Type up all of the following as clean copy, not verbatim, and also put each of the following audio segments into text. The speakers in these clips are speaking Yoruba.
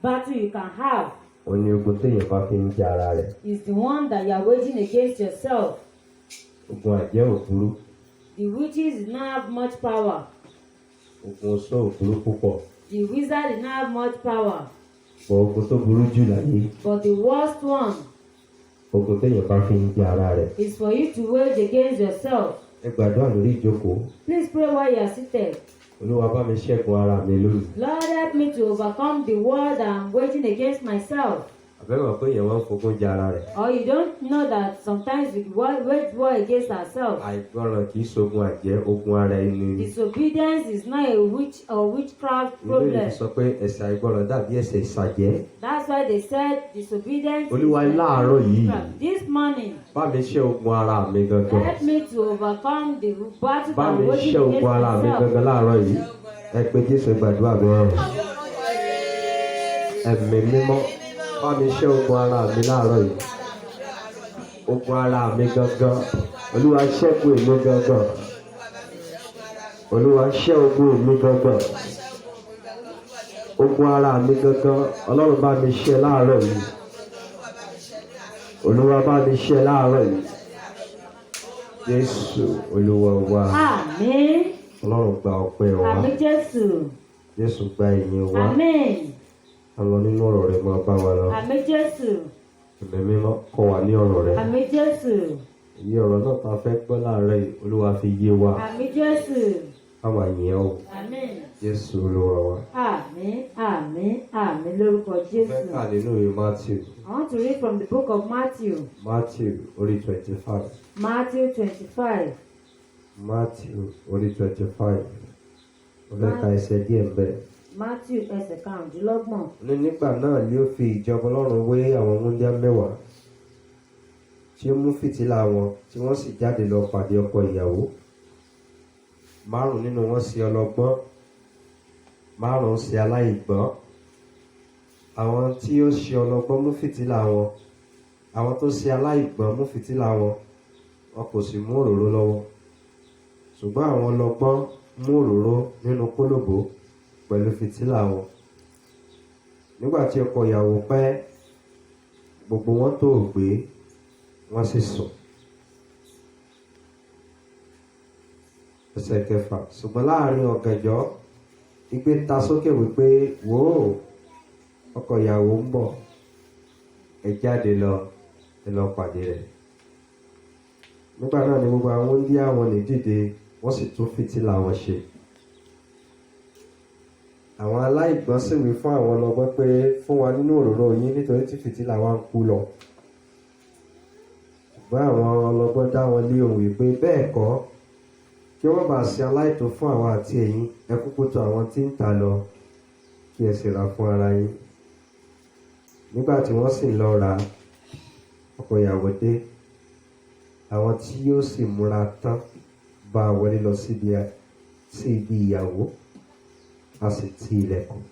battle you can have Ó ní ogun téèyàn bá fi ń jà ara rẹ̀. is the one that you are waging against yourself. Ogun àjẹ́ ò burú. The witches did not have much power. Ogun oṣó ò burú púpọ̀. The wizard did not have much power. Bọ̀ ogun tó burú jù láyé. But the worst one Ogun téèyàn bá fi ń jà ara rẹ̀. is for you to wage against yourself. Ẹ gbàdúrà lórí ìjókòó. Please pray while you are seated. Olúwa bá mi ṣẹ́gun ara mi lónìí. Lord, help me to overcome the war that I'm waging against myself. Àbẹ̀wò pé èèyàn wọ́n ń fogun jà ara rẹ̀. Or you don't know that sometimes we wage war against ourselves. Àìgbọràn kì í ṣogun àjẹ́, ogun ara ẹni ni. Disobedience is not a witch or witchcraft Ìlú problem. yìí sọ pé ẹ̀ṣẹ̀ àìgbọràn dàbí ẹ̀ṣẹ̀ ìṣàjẹ́. That's why they said disobedience Olúwa is láàárọ̀ yìí. witchcraft. This morning, Bá mi ṣẹ́ ogun ara mi gangan. help me to overcome the battle Bá that mi I'm waging ṣẹ́ against ogun ara mi myself. gangan láàárọ̀ yìí. Ẹ pé Jésù gbàdúrà bẹ́ẹ̀. Ẹ̀mí mímọ́. Bá mi ṣẹ́ ogun ara mi láàárọ̀ yìí. Ogun ara mi gangan. Olúwa ṣẹ́gun èmi gangan. Olúwa ṣẹ́ ogun èmi gangan. Ogun ara mi gangan. Ọlọ́run bá mi ṣẹ́ láàárọ̀ yìí. Olúwa bá mi ṣẹ́ láàárọ̀ yìí. Jésù Olúwa wa. Àmín. Ọlọ́run gba ọpẹ́ wa. Àmín Jésù. Jésù gba ìyìn wa. Àmín. Àwọn nínú ọ̀rọ̀ rẹ̀ máa bá wa lọ. Àmín Jésù. Ẹ̀mí mímọ́ kọ́ wa ní ọ̀rọ̀ rẹ̀. Àmín Jésù. Iye ọ̀rọ̀ náà tá a fẹ́ gbọ́ láàárọ̀ yìí, Olúwa fi yé wa. Àmín Jésù. Káwa yìn ọ́. Àmín. Jésù Olúwa wa. Àmín. Àmín. Àmín lórúkọ Mo fẹ́ Jésù. kà nínú ìwé Matthew. I want to read from the book of Matthew. Matthew orí 25. Matthew 25. Matthew orí 25. Mo fẹ́ ka ẹsẹ̀ díẹ̀ ń bẹ̀. Matthew ẹsẹ̀ karùndínlọ́gbọ̀n. Ní nígbà náà ni ó fi ìjọba Ọlọ́run wé àwọn wúńdíá mẹ́wàá tí ó mú fìtílà wọn tí wọ́n sì jáde lọ pàdé ọkọ ìyàwó. 5 nínú wọn ṣe ọlọ́gbọ́n, 5 ṣe aláìgbọ́n. Àwọn tí ó ṣe ọlọ́gbọ́n mú fìtílà wọn, àwọn tó ṣe aláìgbọ́n mú fìtílà wọn, wọn kò sì mú òróró lọ́wọ́. Ṣùgbọ́n àwọn ọlọ́gbọ́n mú òróró nínú kólòbó pẹ̀lú fìtílà wọn. Nígbà tí ọkọ ìyàwó pẹ́, gbogbo wọn tóògbé, wọ́n sì sùn. Ẹsẹ̀ 6. Ṣùgbọ́n láàrin ọ̀gànjọ́, igbe ta sókè wípé, wò ó, ọkọ ìyàwó ń bọ̀, ẹ jáde lọ, ẹ lọ pàdé rẹ̀. Nígbà náà ni gbogbo àwọn wúńdíá wọn ní dìde, wọ́n sì tún fìtílà wọn ṣe. Àwọn aláìgbọ́n sì wí fún àwọn ọlọ́gbọ́n pé, fún wa nínú òróró yín nítorí tí fìtílà wa ń kú lọ. Ṣùgbọ́n àwọn ọlọ́gbọ́n dá wọn lé ohùn wípé, bẹ́ẹ̀ kọ́, kí wọ́n bá ṣe aláìtó fún àwọn àti ẹ̀yin, ẹ kúkú tọ̀ àwọn tí ń tà lọ, kí ẹ sì rà fún ara yín. Nígbà tí wọ́n sì lọ rà, ọkọ ìyàwó dé. Àwọn tí yóò sì múra tán bá wọlé lọ sí ibi ìyàwó, a sì ti ilẹ̀kùn.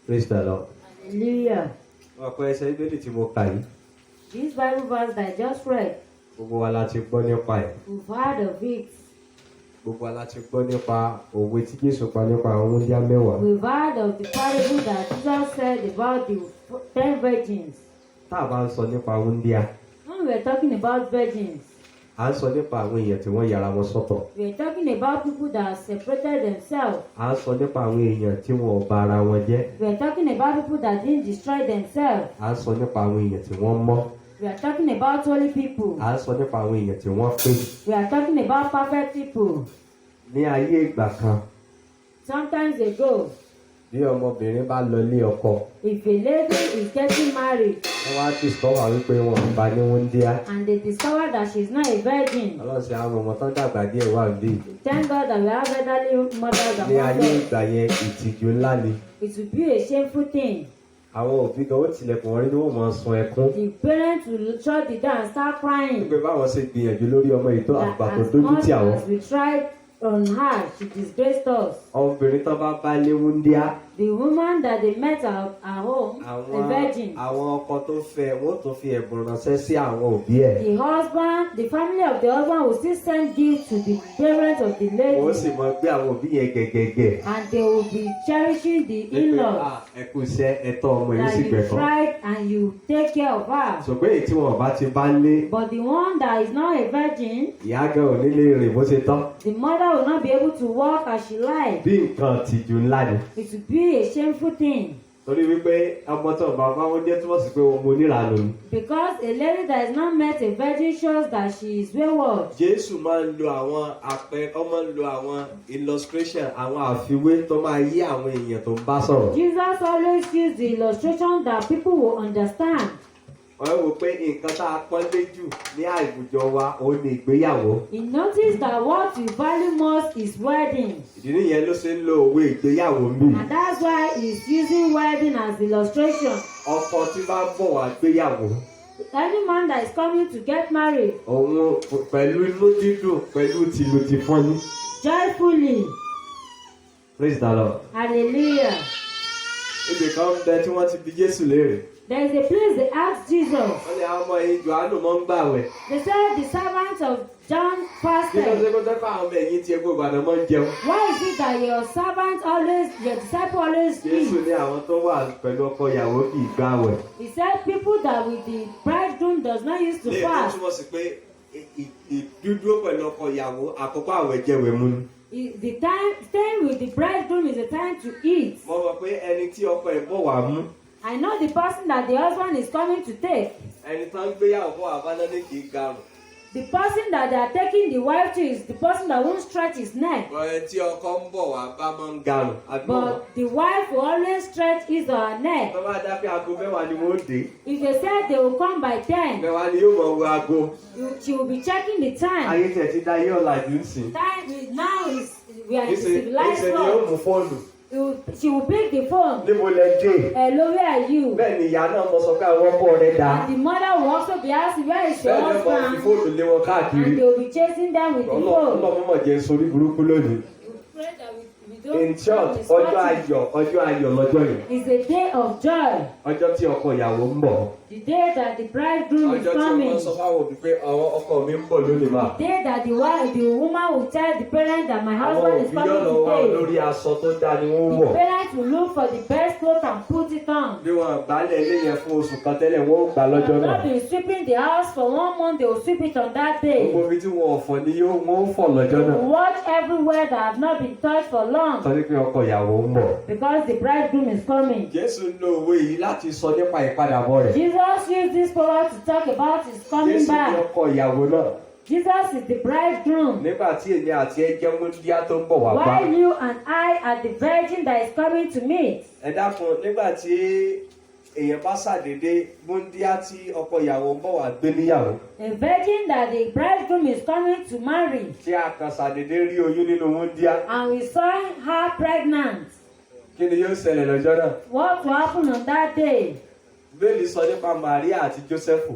Praise the Lord. Hallelujah. Ọ̀pọ̀ ẹsẹ̀ Bíbélì tí mo kà yìí, This Bible verse that I just read, gbogbo wa la ti gbọ́ nípa ẹ̀. we've heard of it. Gbogbo wa la ti gbọ́ nípa òwe tí Jésù pa nípa àwọn wúńdíá mẹ́wàá. We've heard of the parable that Jesus said about the 10 virgins. Tá a bá ń sọ nípa wúńdíá, When we were talking about virgins, à ń sọ nípa àwọn èèyàn tí wọ́n yàrá wọn sọ́tọ̀. we were talking about people that separated themselves. À ń sọ nípa àwọn èèyàn tí wọn ò bà ara wọn jẹ́. We are talking about people that didn't destroy themselves. À ń sọ nípa àwọn èèyàn tí wọ́n mọ́. We are talking about holy people. À ń sọ nípa àwọn èèyàn tí wọ́n pé. We are talking about perfect people. Ní ayé ìgbà kan, Sometimes ago, bí ọmọbìnrin bá lọ ilé ọkọ, if a lady is getting married wọ́n wá discover wípé wọn ò bá ní wúńdíá. and they discover that she's not a virgin, Ọlọ́sẹ̀ àwọn ọmọ tán dàgbà díẹ̀ wà níbí. thank God that we have elderly mothers Ní ayé among us. ìgbà yẹn, ìtìjú ńlá ni. It would be a shameful thing. Àwọn òbí gan ó tilẹ̀kùn wọn rí ni wọ́n máa sun ẹkún. The parents will shut the door and start crying. Wípé báwọn ṣe gbìyànjú lórí ọmọ yìí tó That àgbà tó as dójú much tì àwọn. as we tried on her, she disgraced us. Ọmọbìnrin tán bá bá lé wúńdíá, The woman that they met at home, a virgin. Àwọn ọkọ tó fẹ́ wọ́n tó fi ẹ̀bùn ránṣẹ́ sí àwọn òbí ẹ̀. The husband, the family of the husband will still send gifts to the parents of the lady. Wọ́n sì mọ gbé àwọn òbí yẹn gẹ̀gẹ̀gẹ̀. And they will be cherishing the in-laws. Ẹ kú iṣẹ́ ẹ̀tọ́ ọmọ yìí sì That you gbẹ̀kan. tried and you take care of her. Ṣùgbọ́n èyí tí wọn bá ti bá lé. But the one that is not a virgin, Ìyá gan ò ní lè rìn bó ṣe tán. the mother will not be able to walk as she likes. Bí nǹkan tìjú ńlá ni. It will be a shameful thing. Torí wípé ọmọ tó bá bá wọn jẹ́ túmọ̀ sí pé ọmọ oníranú ni. Because a lady that is not met a virgin shows that she is wayward. Jésù máa ń lo àwọn máa ń lo àwọn illustration, àwọn àfiwé tó máa yí àwọn èèyàn tó ń bá sọ̀rọ̀. Jesus always gives the illustration that people will understand. Wọ́n wò pé nǹkan tá a pọ́n lé jù ní àwùjọ wa òun ni ìgbéyàwó. He noticed that what we value most is wedding. Ìdí nìyẹn ló ṣe ń lo òwe ìgbéyàwó ń bì. And that's why he's using wedding as illustration. Ọkọ tí bá ń bọ̀ wá gbéyàwó. Any man that is coming to get married. Òun pẹ̀lú inú dídùn pẹ̀lú tìlù ti fọ́n ní. Joyfully. Praise the Lord. Hallelujah. Ibì kan ń bẹ tí wọ́n ti bi Jésù léèrè. There is a place they asked Jesus. Wọ́n ní àwọn ọmọ yìí Jòhánù mọ́ ń gbààwẹ̀. They said the servants of John Kí ló ṣe fasted. kó tẹ́ fún àwọn ọmọ ẹ̀yìn tí egbò ìgbàdàn mọ́ ń jẹun? Why is it that your servants always, your disciple always Jésù eat? ní àwọn tó wà pẹ̀lú ọkọ ìyàwó kì í gbààwẹ̀. He said people that with the bridegroom does not use to Lè tó fast. túmọ̀ sí pé ìdúdúró pẹ̀lú ọkọ ìyàwó àkọ́kọ́ àwẹ̀ jẹ̀wẹ̀ mu ni. The time staying with the bridegroom is the time to eat. Mo mọ̀ pé ẹni tí ọkọ ẹ̀ bọ̀ wá mú. I know the person that the husband is coming to take. Ẹni tó ń gbéyàwó fún àbánáde kì í garùn. The person that they are taking the wife to is the person that won't stretch his neck. Ẹni tí ọkọ ń bọ̀ wá bá máa ń garùn. But the wife will always stretch his or her neck. Tó bá dá pé aago mẹ́wàá ni wọ́n dé. If they said they will come by 10, Mẹ́wàá ni yóò mọ̀ wo aago. she will be checking the time. Ayé tẹ̀ ti dá yé ọ̀làjú ń sìn. Time is now is we are in Níṣẹ́ civilized ni yóò world. mú fóònù. She will pick the phone. Níbo lẹ dé? Hello, where are you? Bẹ́ẹ̀ ni ìyá náà mọ sọ pé àwọn ọkọ rẹ̀ dá. And the mother will also be asking, where is your Bẹ́ẹ̀ ni wọ́n fi husband? fóònù lé wọn káàkiri. And they will be chasing them with the phone. Ọlọ́run mọ̀ jẹ́ sórí burúkú lónìí. We pray that we don't In short, ọjọ́ ayọ̀ lọ́jọ́ yìí. It's a day of joy. Ọjọ́ tí ọkọ ìyàwó ń bọ̀. The day that the bridegroom is Ọjọ́ tí coming. wọ́n sọ fáwọn òbí pé àwọn ọkọ mi ń bọ̀ lónìí mà. The day that the woman will tell the parents that my Àwọn husband is òbí yóò coming lọ wá today. lórí aṣọ tó dáa ni wọ́n The wọ̀. parents will look for the best clothes and put it on. Bí wọn gbálẹ̀ ilé yẹn fún oṣù kan tẹ́lẹ̀ wọ́n ó gbà They lọ́jọ́ have náà. not been sweeping the house for 1 month, they will sweep it on that day. Gbogbo ibi tí wọn ò fọ̀ ni wọ́n ó fọ̀ lọ́jọ́ They náà. will watch everywhere that have not been touched for long Torí pé ọkọ ìyàwó ń bọ̀. because the bridegroom is coming. Jésù lo òwe yìí láti sọ nípa ìpadàbọ̀ rẹ̀. Jesus used this power to talk about his coming Jésù ní back. ọkọ ìyàwó náà. Jesus is the bridegroom. Nígbà tí èmi àti ẹ jẹ́ múndíá tó ń bọ̀ wá bá. While you and I are the virgin that is coming to meet. Ẹ dákun nígbà tí èèyàn bá ṣàdédé múndíá tí ọkọ ìyàwó ń bọ̀ wá gbé níyàwó. A virgin that the bridegroom is coming to marry. Tí a kàn ṣàdédé rí oyún nínú múndíá. And we saw her pregnant. Kí ni yóò ṣẹlẹ̀ lọ́jọ́ náà? What will happen on that day? Bẹ́ẹ̀ni sọ nípa Màríà àti Jósẹ́fù.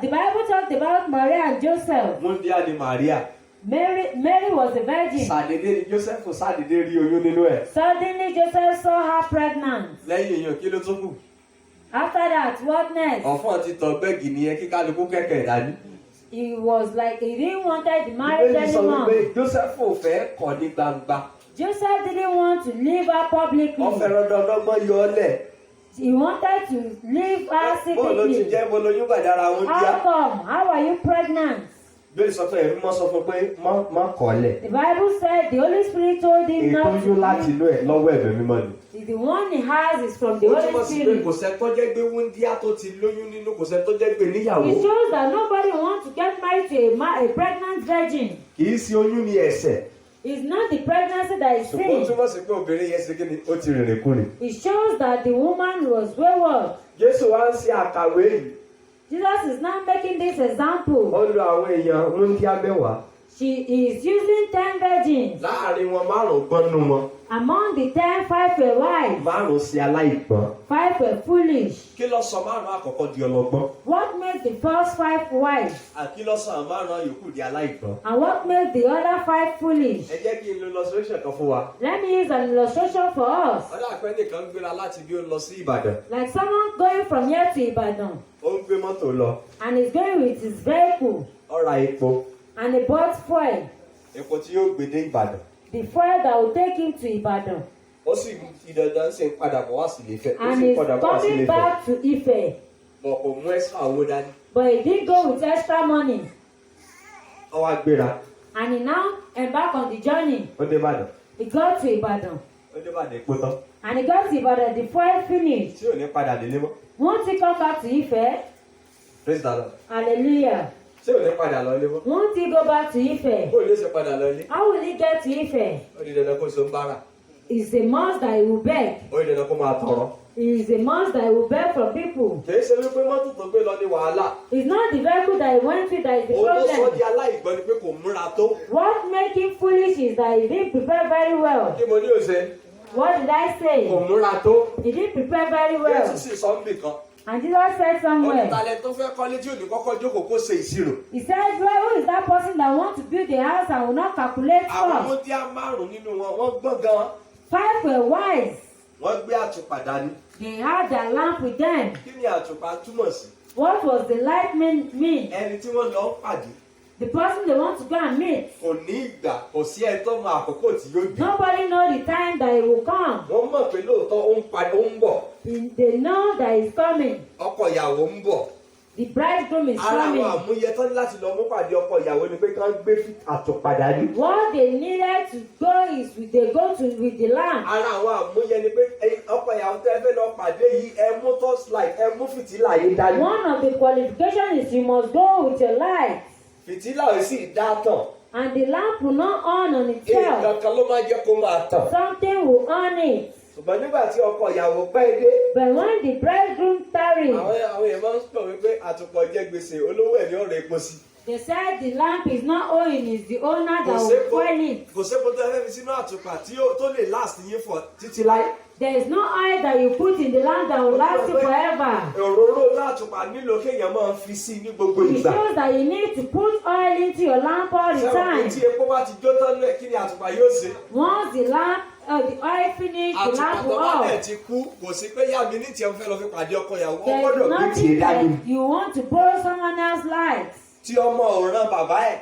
The Bible talked about Maria and Joseph. Múndíá ni Màríà. Mary was a virgin. Ṣàdédé ni Jósẹ́fù ṣàdédé rí oyún nínú ẹ̀. Suddenly Joseph saw her pregnant. Lẹ́yìn èèyàn kí ló tún kù? After that, what next? Ọ̀fọ̀n ti tọ̀ bẹ́ẹ̀gì nìyẹn kí kálukú kẹ̀kẹ́ dání. He was like he didn't wanted the marriage Bíbélì sọ wípé anymore. Jósẹ́fù ò fẹ́ kọ̀ ní gbangba. Joseph didn't want to leave her publicly. Wọ́n fẹ́ràn dandan yọ ọ́ lẹ̀. He wanted to leave her Bó ló ti secretly. jẹ́ mo lóyún gbàdára wọn díá. How come? How are you pregnant? Bíbélì sọ pé ẹ̀mí mọ́ sọ fún pé má kọ̀ lẹ̀. The Bible said the Holy Spirit told him Èyí tó not yún láti to. inú ẹ̀ lọ́wọ́ ẹ̀mí mímọ́ ni. The one he has is from the Ó túmọ̀ Holy sí pé Spirit. kò sẹ́ tó jẹ́ gbé wúndíá tó ti lóyún nínú kò sẹ́ tó jẹ́ gbé níyàwó. It shows that nobody wants to get married to a pregnant virgin. Kì í ṣe oyún ní ẹ̀ṣẹ̀. It's not the pregnancy that is Ṣùgbọ́n ó sin. túmọ̀ sí pé obìnrin yẹn ṣe kí ni ó ti rìnrìn kúrìn. It shows that the woman was wayward. Jésù wá ń ṣe àkàwé yìí. Jesus is now making this example. Ó lo àwọn èèyàn wúndíá mẹ́wàá. She is using 10 virgins. Láàárín wọn márùn-ún gbọ́n nínú wọn. Among the 10, 5 were wise, 5 ṣe aláìgbọ́n. 5 were foolish. Kí ló sọ márùn-ún àkọ́kọ́ di ọlọ́gbọ́n? What made make the first 5 wise? Àkílọ́sàn márùn-ún yòókù di aláìgbọ́n. And what made the other 5 foolish? Ẹ jẹ́ kí n lo illustration kan fún wa. Let me use an illustration for us. Ọlá àpẹ́ nìkan gbéra láti bí ó lọ sí Ìbàdàn. Like someone going from here to Ibadan Ó ń gbé mọ́tò lọ. and is going with his vehicle Ó ra epo. and he bought fuel. Epo tí yóò gbé dé Ìbàdàn. The fuel that will take him to Ibadan. Ó sì fi dandan ṣe ń padà bọ̀ wá sí Ilé-Ifẹ̀. Ó And sì ń he's padà bọ̀ wá sí coming Ilé-Ifẹ̀. back to Ife. Bọ̀ kò mú extra owó dání. But he didn't go with extra money. Ó wá gbéra. And he now embarked on the journey. Ó dé Ìbàdàn. He got to Ibadan. Ó dé Ìbàdàn epo tán. And he got to Ibadan, the fuel finished. Tí ò ní padà délé mọ́. Won't he come back to Ife? Praise the Lord. Hallelujah. Tí ò ní padà lọ ilé mọ́. Won't he go back to Ife? Bó ló ṣe padà lọ ilé? How will he get to Ife? Ó di dandan kó so ń bára. It's a must that he will beg. Ó di dandan kó máa tọrọ. It's a must that he will beg from people. Kìí ṣe wípé mọ́tò tó gbé lọ ní wàhálà. It's not the vehicle that he went with that is the Òun ló sọ problem. di aláìgbọ́n ni pé kò múra tó. What makes him foolish is that he didn't prepare very well. Kí mo ní òṣè? What did I Kò say? múra tó. He didn't prepare very Jésù well. sì sọ níbì kan. And Jesus said somewhere, Olùtalẹ̀ tó fẹ́ kọ́lé tí ò ní kọ́kọ́ jókòó kó ṣe ìṣirò. he said, well, who is that person that wants to build a house and will not calculate Àwọn first? múdíá márùn-ún nínú wọn, wọ́n gbọ́n gan. 5 were wise. Wọ́n gbé àtùpà dání. They had their lamp with them. Kí ni àtùpà túmọ̀ sí? What was the light mean? Ẹni tí wọ́n lọ ń pàdé. The person they want to go and meet. Kò ní ìgbà, kò sí ẹni tó mọ àkókò tí yóò dé. Nobody know the time that he will come. Wọ́n mọ̀ pé lóòótọ́ ó ń bọ̀. They know that he's coming. Ọkọ ìyàwó ń bọ̀. The bridegroom is Ara coming. àwọn àmúyẹ tán ní láti lọ mú pàdé ọkọ ìyàwó ni pé kí wọ́n gbé àtùpà dání. What they needed to go is they go to with the lamp. Ara àwọn àmúyẹ ni pé ọkọ ìyàwó tẹ́ fẹ́ lọ pàdé yìí ẹ mú torchlight ẹ mú fìtílà yìí dání. One of the qualifications is you must go with your light. Fìtílà yìí sì dá tàn. And the lamp will not on itself. Nǹkan kan ló máa jẹ́ kó máa tàn. Something will on it. Ṣùgbọ́n nígbà tí ọkọ ìyàwó pẹ́ dé. But when the bridegroom tarried, Àwọn èèyàn máa ń sọ wípé àtùpọ̀ jẹ́ gbèsè olówó ẹ̀ ní ọ̀rọ̀ epo sí. they said the lamp is not owing, it's the owner that Kò will sépo fuel it. kò sépo tó fẹ́ fi sínú àtùpà tó lè last yín fọ̀ títí láé. There is no oil that you put in the lamp that will last you forever. Òróró látùpà nílò kéèyàn máa fi sí ní gbogbo It ìgbà. shows that you need to put oil into your lamp all the Sẹ́wọ̀n pé time. tí epo bá ti jó tán lẹ̀ kí ni àtùpà yóò ṣe? Once the oil finish, the Àtùpà lamp tó will bá off. dẹ̀ ti kú kò sí pé yá mi ní tiẹ̀ fẹ́ lọ fi pàdé ọkọ ìyàwó. Ó There gbọ́dọ̀ is gbé nothing tiẹ̀ dání. that you want to borrow someone else's light. Tí ọmọ ò ran bàbá ẹ̀,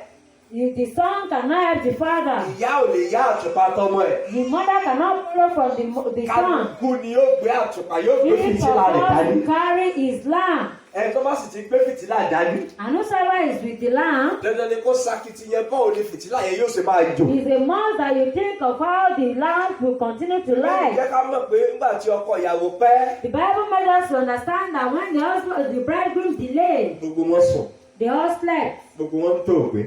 The son cannot help the father. ìyá ò lè yá àtùpà tọmọ ẹ̀. The mother cannot borrow from the son. Kálukú ni yóò gbé àtùpà yóò gbé He fìtílà rẹ̀ supposed dání. to carry his lamp. Ẹni tó bá sì ti gbé fìtílà dání. And whosoever is with the lamp Dandan ni kó sakitiyan báwo ni fìtílà yẹn yóò ṣe máa jò. is a must that you think of how the lamp will continue to Bẹ́ẹ̀ni light. jẹ́ ká mọ̀ pé nígbà tí ọkọ ìyàwó pẹ́, The Bible made us to understand that when the bridegroom delayed, gbogbo wọn sùn, they all slept. gbogbo wọn ń tòògbé.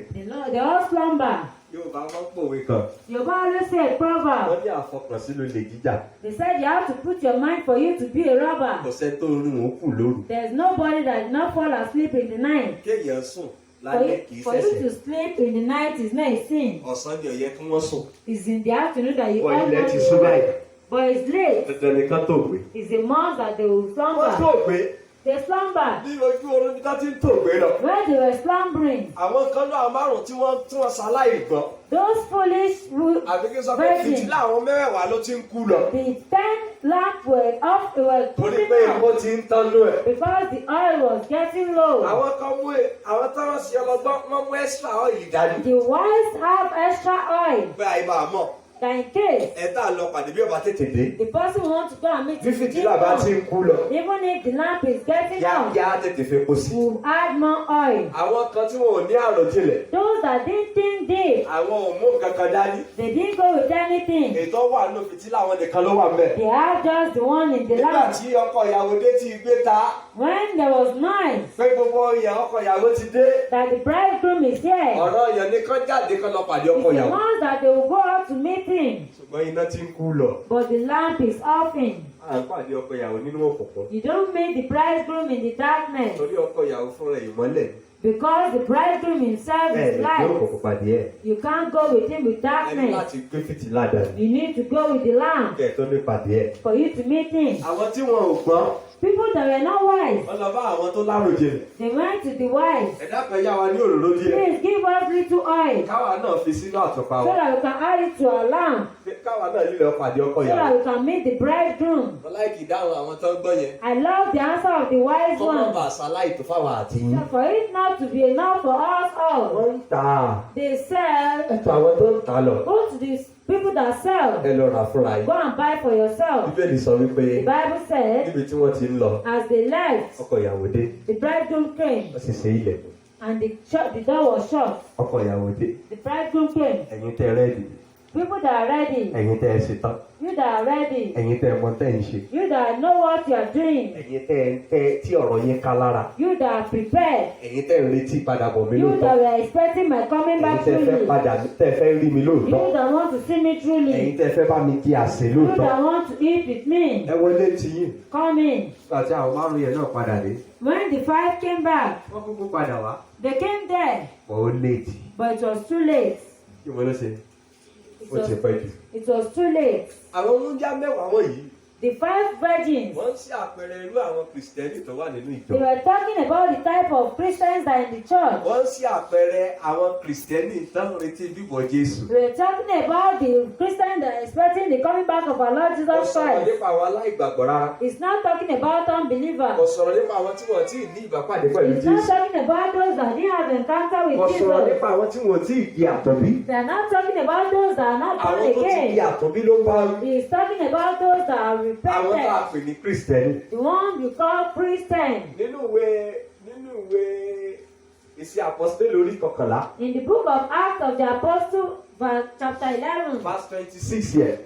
They all slumber. Yorùbá máa ń pòwe kan, Yoruba always say a proverb. wọ́n ní àfọkànsí ló lè jíjà. They said you have to put your mind for you to be a robber. Kò sẹ́ni tó rún òun kù lóru. There's nobody that did not fall asleep in the night. Kéèyàn sùn For lálẹ́ kì í you ṣẹ̀ṣẹ̀. to sleep in the night is not a sin. Ọ̀sán ni ó yẹ kí wọ́n sùn. It's in the afternoon that you Bọ̀ all ilẹ̀ want ti to sú báyìí. sleep. But it's late. Dandan ni ká tòògbé. It's a must that they will Wọ́n slumber. tòògbé They slumbered. ní ojú oorun bí ká ti ń tòògbé lọ. When they were slumbering, Àwọn kan náà márùn-ún tí wọ́n ṣaláì gbọ́n. those foolish Àbí kí n sọ pé virgins, fìtílà àwọn mẹ́wàá ló ti ń kú lọ. the 10 lamp were off, were Torí putting pé out epo ti ń tán lú ẹ̀. because the oil was getting low. Àwọn kan mú àwọn táwọn sì ọlọ́gbọ́n wọ́n mú extra oil dání. The wise have extra oil Pé àyè máa mọ̀. that in case Ẹ tá a lọ pàdé bí ọba tètè dé. the person wants to go and meet Bí fìtílà bá ti ń kú lọ. even if the lamp is getting out, Kíákíá tètè fi epo sí. you add more oil. Àwọn kan tí wọn ò ní àròjinlẹ̀. Those that didn't think deep, Àwọn ò mú nǹkan kan dání. they didn't go with anything. Ètò wà nínú fìtílà àwọn nìkan ló wà mẹ́. They have just the one in the Nígbà lamp. tí ọkọ ìyàwó dé tí gbé ta. When there was noise Pé gbogbo ìyàn ọkọ ìyàwó ti dé. that the bridegroom is here, Ọ̀rọ̀ ìyàn ní kán jáde kán lọ pàdé it's ọkọ the ìyàwó. ones that they will go out to meet him. Ṣùgbọ́n iná ti ń kú lọ. But the lamp is offing. À ń pàdé ọkọ ìyàwó nínú òkùnkùn. You don't meet the bridegroom in the darkness Torí ọkọ ìyàwó fúnra ìmọ́lẹ̀. because the bridegroom himself Ẹ is lè gbé light. òkùnkùn pàdé ẹ̀. You can't go with him with Ẹ ní darkness. láti gbé fìtílà dání. You need to go with the lamp Kẹ̀ tó lè pàdé ẹ̀. for you to meet him. Àwọn tí wọn ò gbọ́n. People people that were not wise, wọ́n lọ bá àwọn tó láròjinlẹ̀. they went to the wise. Ẹ̀dá kan yá wa ní òróró díẹ̀. Please give us little oil Káwa náà fi sínú àtùpà so wa. that we can add it to our lamp, Káwa náà lílọ pàdé ọkọ so ìyàwó. that we can meet the bridegroom. Wọ́n láìkì dáhùn àwọn tó ń gbọ́ yẹn. I love the answer of the wise Kọ́ mọ́ one. bá aṣáláì tó fáwọn àti yín. So for it not to be enough for us all, Wọ́n ń tà á. they sell. Ẹ̀tọ́ àwọn tó ń tà á lọ. Go to these people that sell. Ẹ lọ rà fúnra yín. Go and buy for yourself. Bíbélì sọ wípé The Bible said, níbi tí wọ́n ti ń lọ, as they left, ọkọ ìyàwó dé. the bridegroom came, Wọ́n sì ṣe ilẹ̀kùn. and the door was shut. Ọkọ ìyàwó dé. The bridegroom came. Ẹ̀yin tẹ́ rẹ́ẹ̀dì. People that are ready, Ẹ̀yin tẹ́ ẹ ṣetán. you that are ready, Ẹ̀yin tẹ́ ẹ mọ tẹ́ ẹ ń ṣe. you that know what you are doing, Ẹ̀yin tẹ́ tí ọ̀rọ̀ yín ká lára. you that are prepared, Ẹ̀yin tẹ́ ń retí padà bọ̀ mí you lóòótọ́. that were expecting my coming Ẹ̀yin back tẹ́ fẹ́ truly, padà tẹ́ fẹ́ rí mi lóòótọ́. you that want to see me Ẹ̀yin truly, tẹ́ fẹ́ bá mi di àsè you lóòótọ́. that want to eat with me, Ẹ wọlé tí yín. come in. Nígbà tí àwọn márùn-ún yẹn náà padà dé. When the five came back, Wọ́n kúkú padà wá. they came there, Wọ́n ó léètì. but it was too late. Kí wọ́n ló ṣe? It Ó ti was, pẹ́ jù. it was too late. Àwọn oúnjẹ mẹ́wàá wọ̀nyí. The five virgins, Wọ́n ń ṣe àpẹẹrẹ irú àwọn Kìrìsìtẹ́nì tó wà nínú ìjọ. they were talking about the type of Christians that are in the church. Wọ́n ń ṣe àpẹẹrẹ àwọn Kìrìsìtẹ́nì tó ń retí bíbọ̀ Jésù. We were talking about the Christians that are expecting the coming back of our Lord Kò Jesus sọ̀rọ̀ Christ. nípa àwọn aláìgbàgbọ́ rárá. It's not talking about Kò unbelievers. sọ̀rọ̀ nípa àwọn tí wọ́n ti ní ìbápàdé pẹ̀lú It's not Jésù. talking about those that didn't have encounter Kò with sọ̀rọ̀ Jesus. nípa àwọn tí wọ́n ti di àtọ̀bí. They are not talking about those that are not born Àwọn tó ti di again. àtọ̀bí ló ń bá wí. He's talking about those that are Àwọn tá a repentant. pè ní Kìrìsìtẹ́nì. The one you call Christian. Nínú ìwé Iṣẹ́ Àpọ́sítélì orí 11. In the book of Acts of the Apostle, chapter 11, Verse 26 yẹn.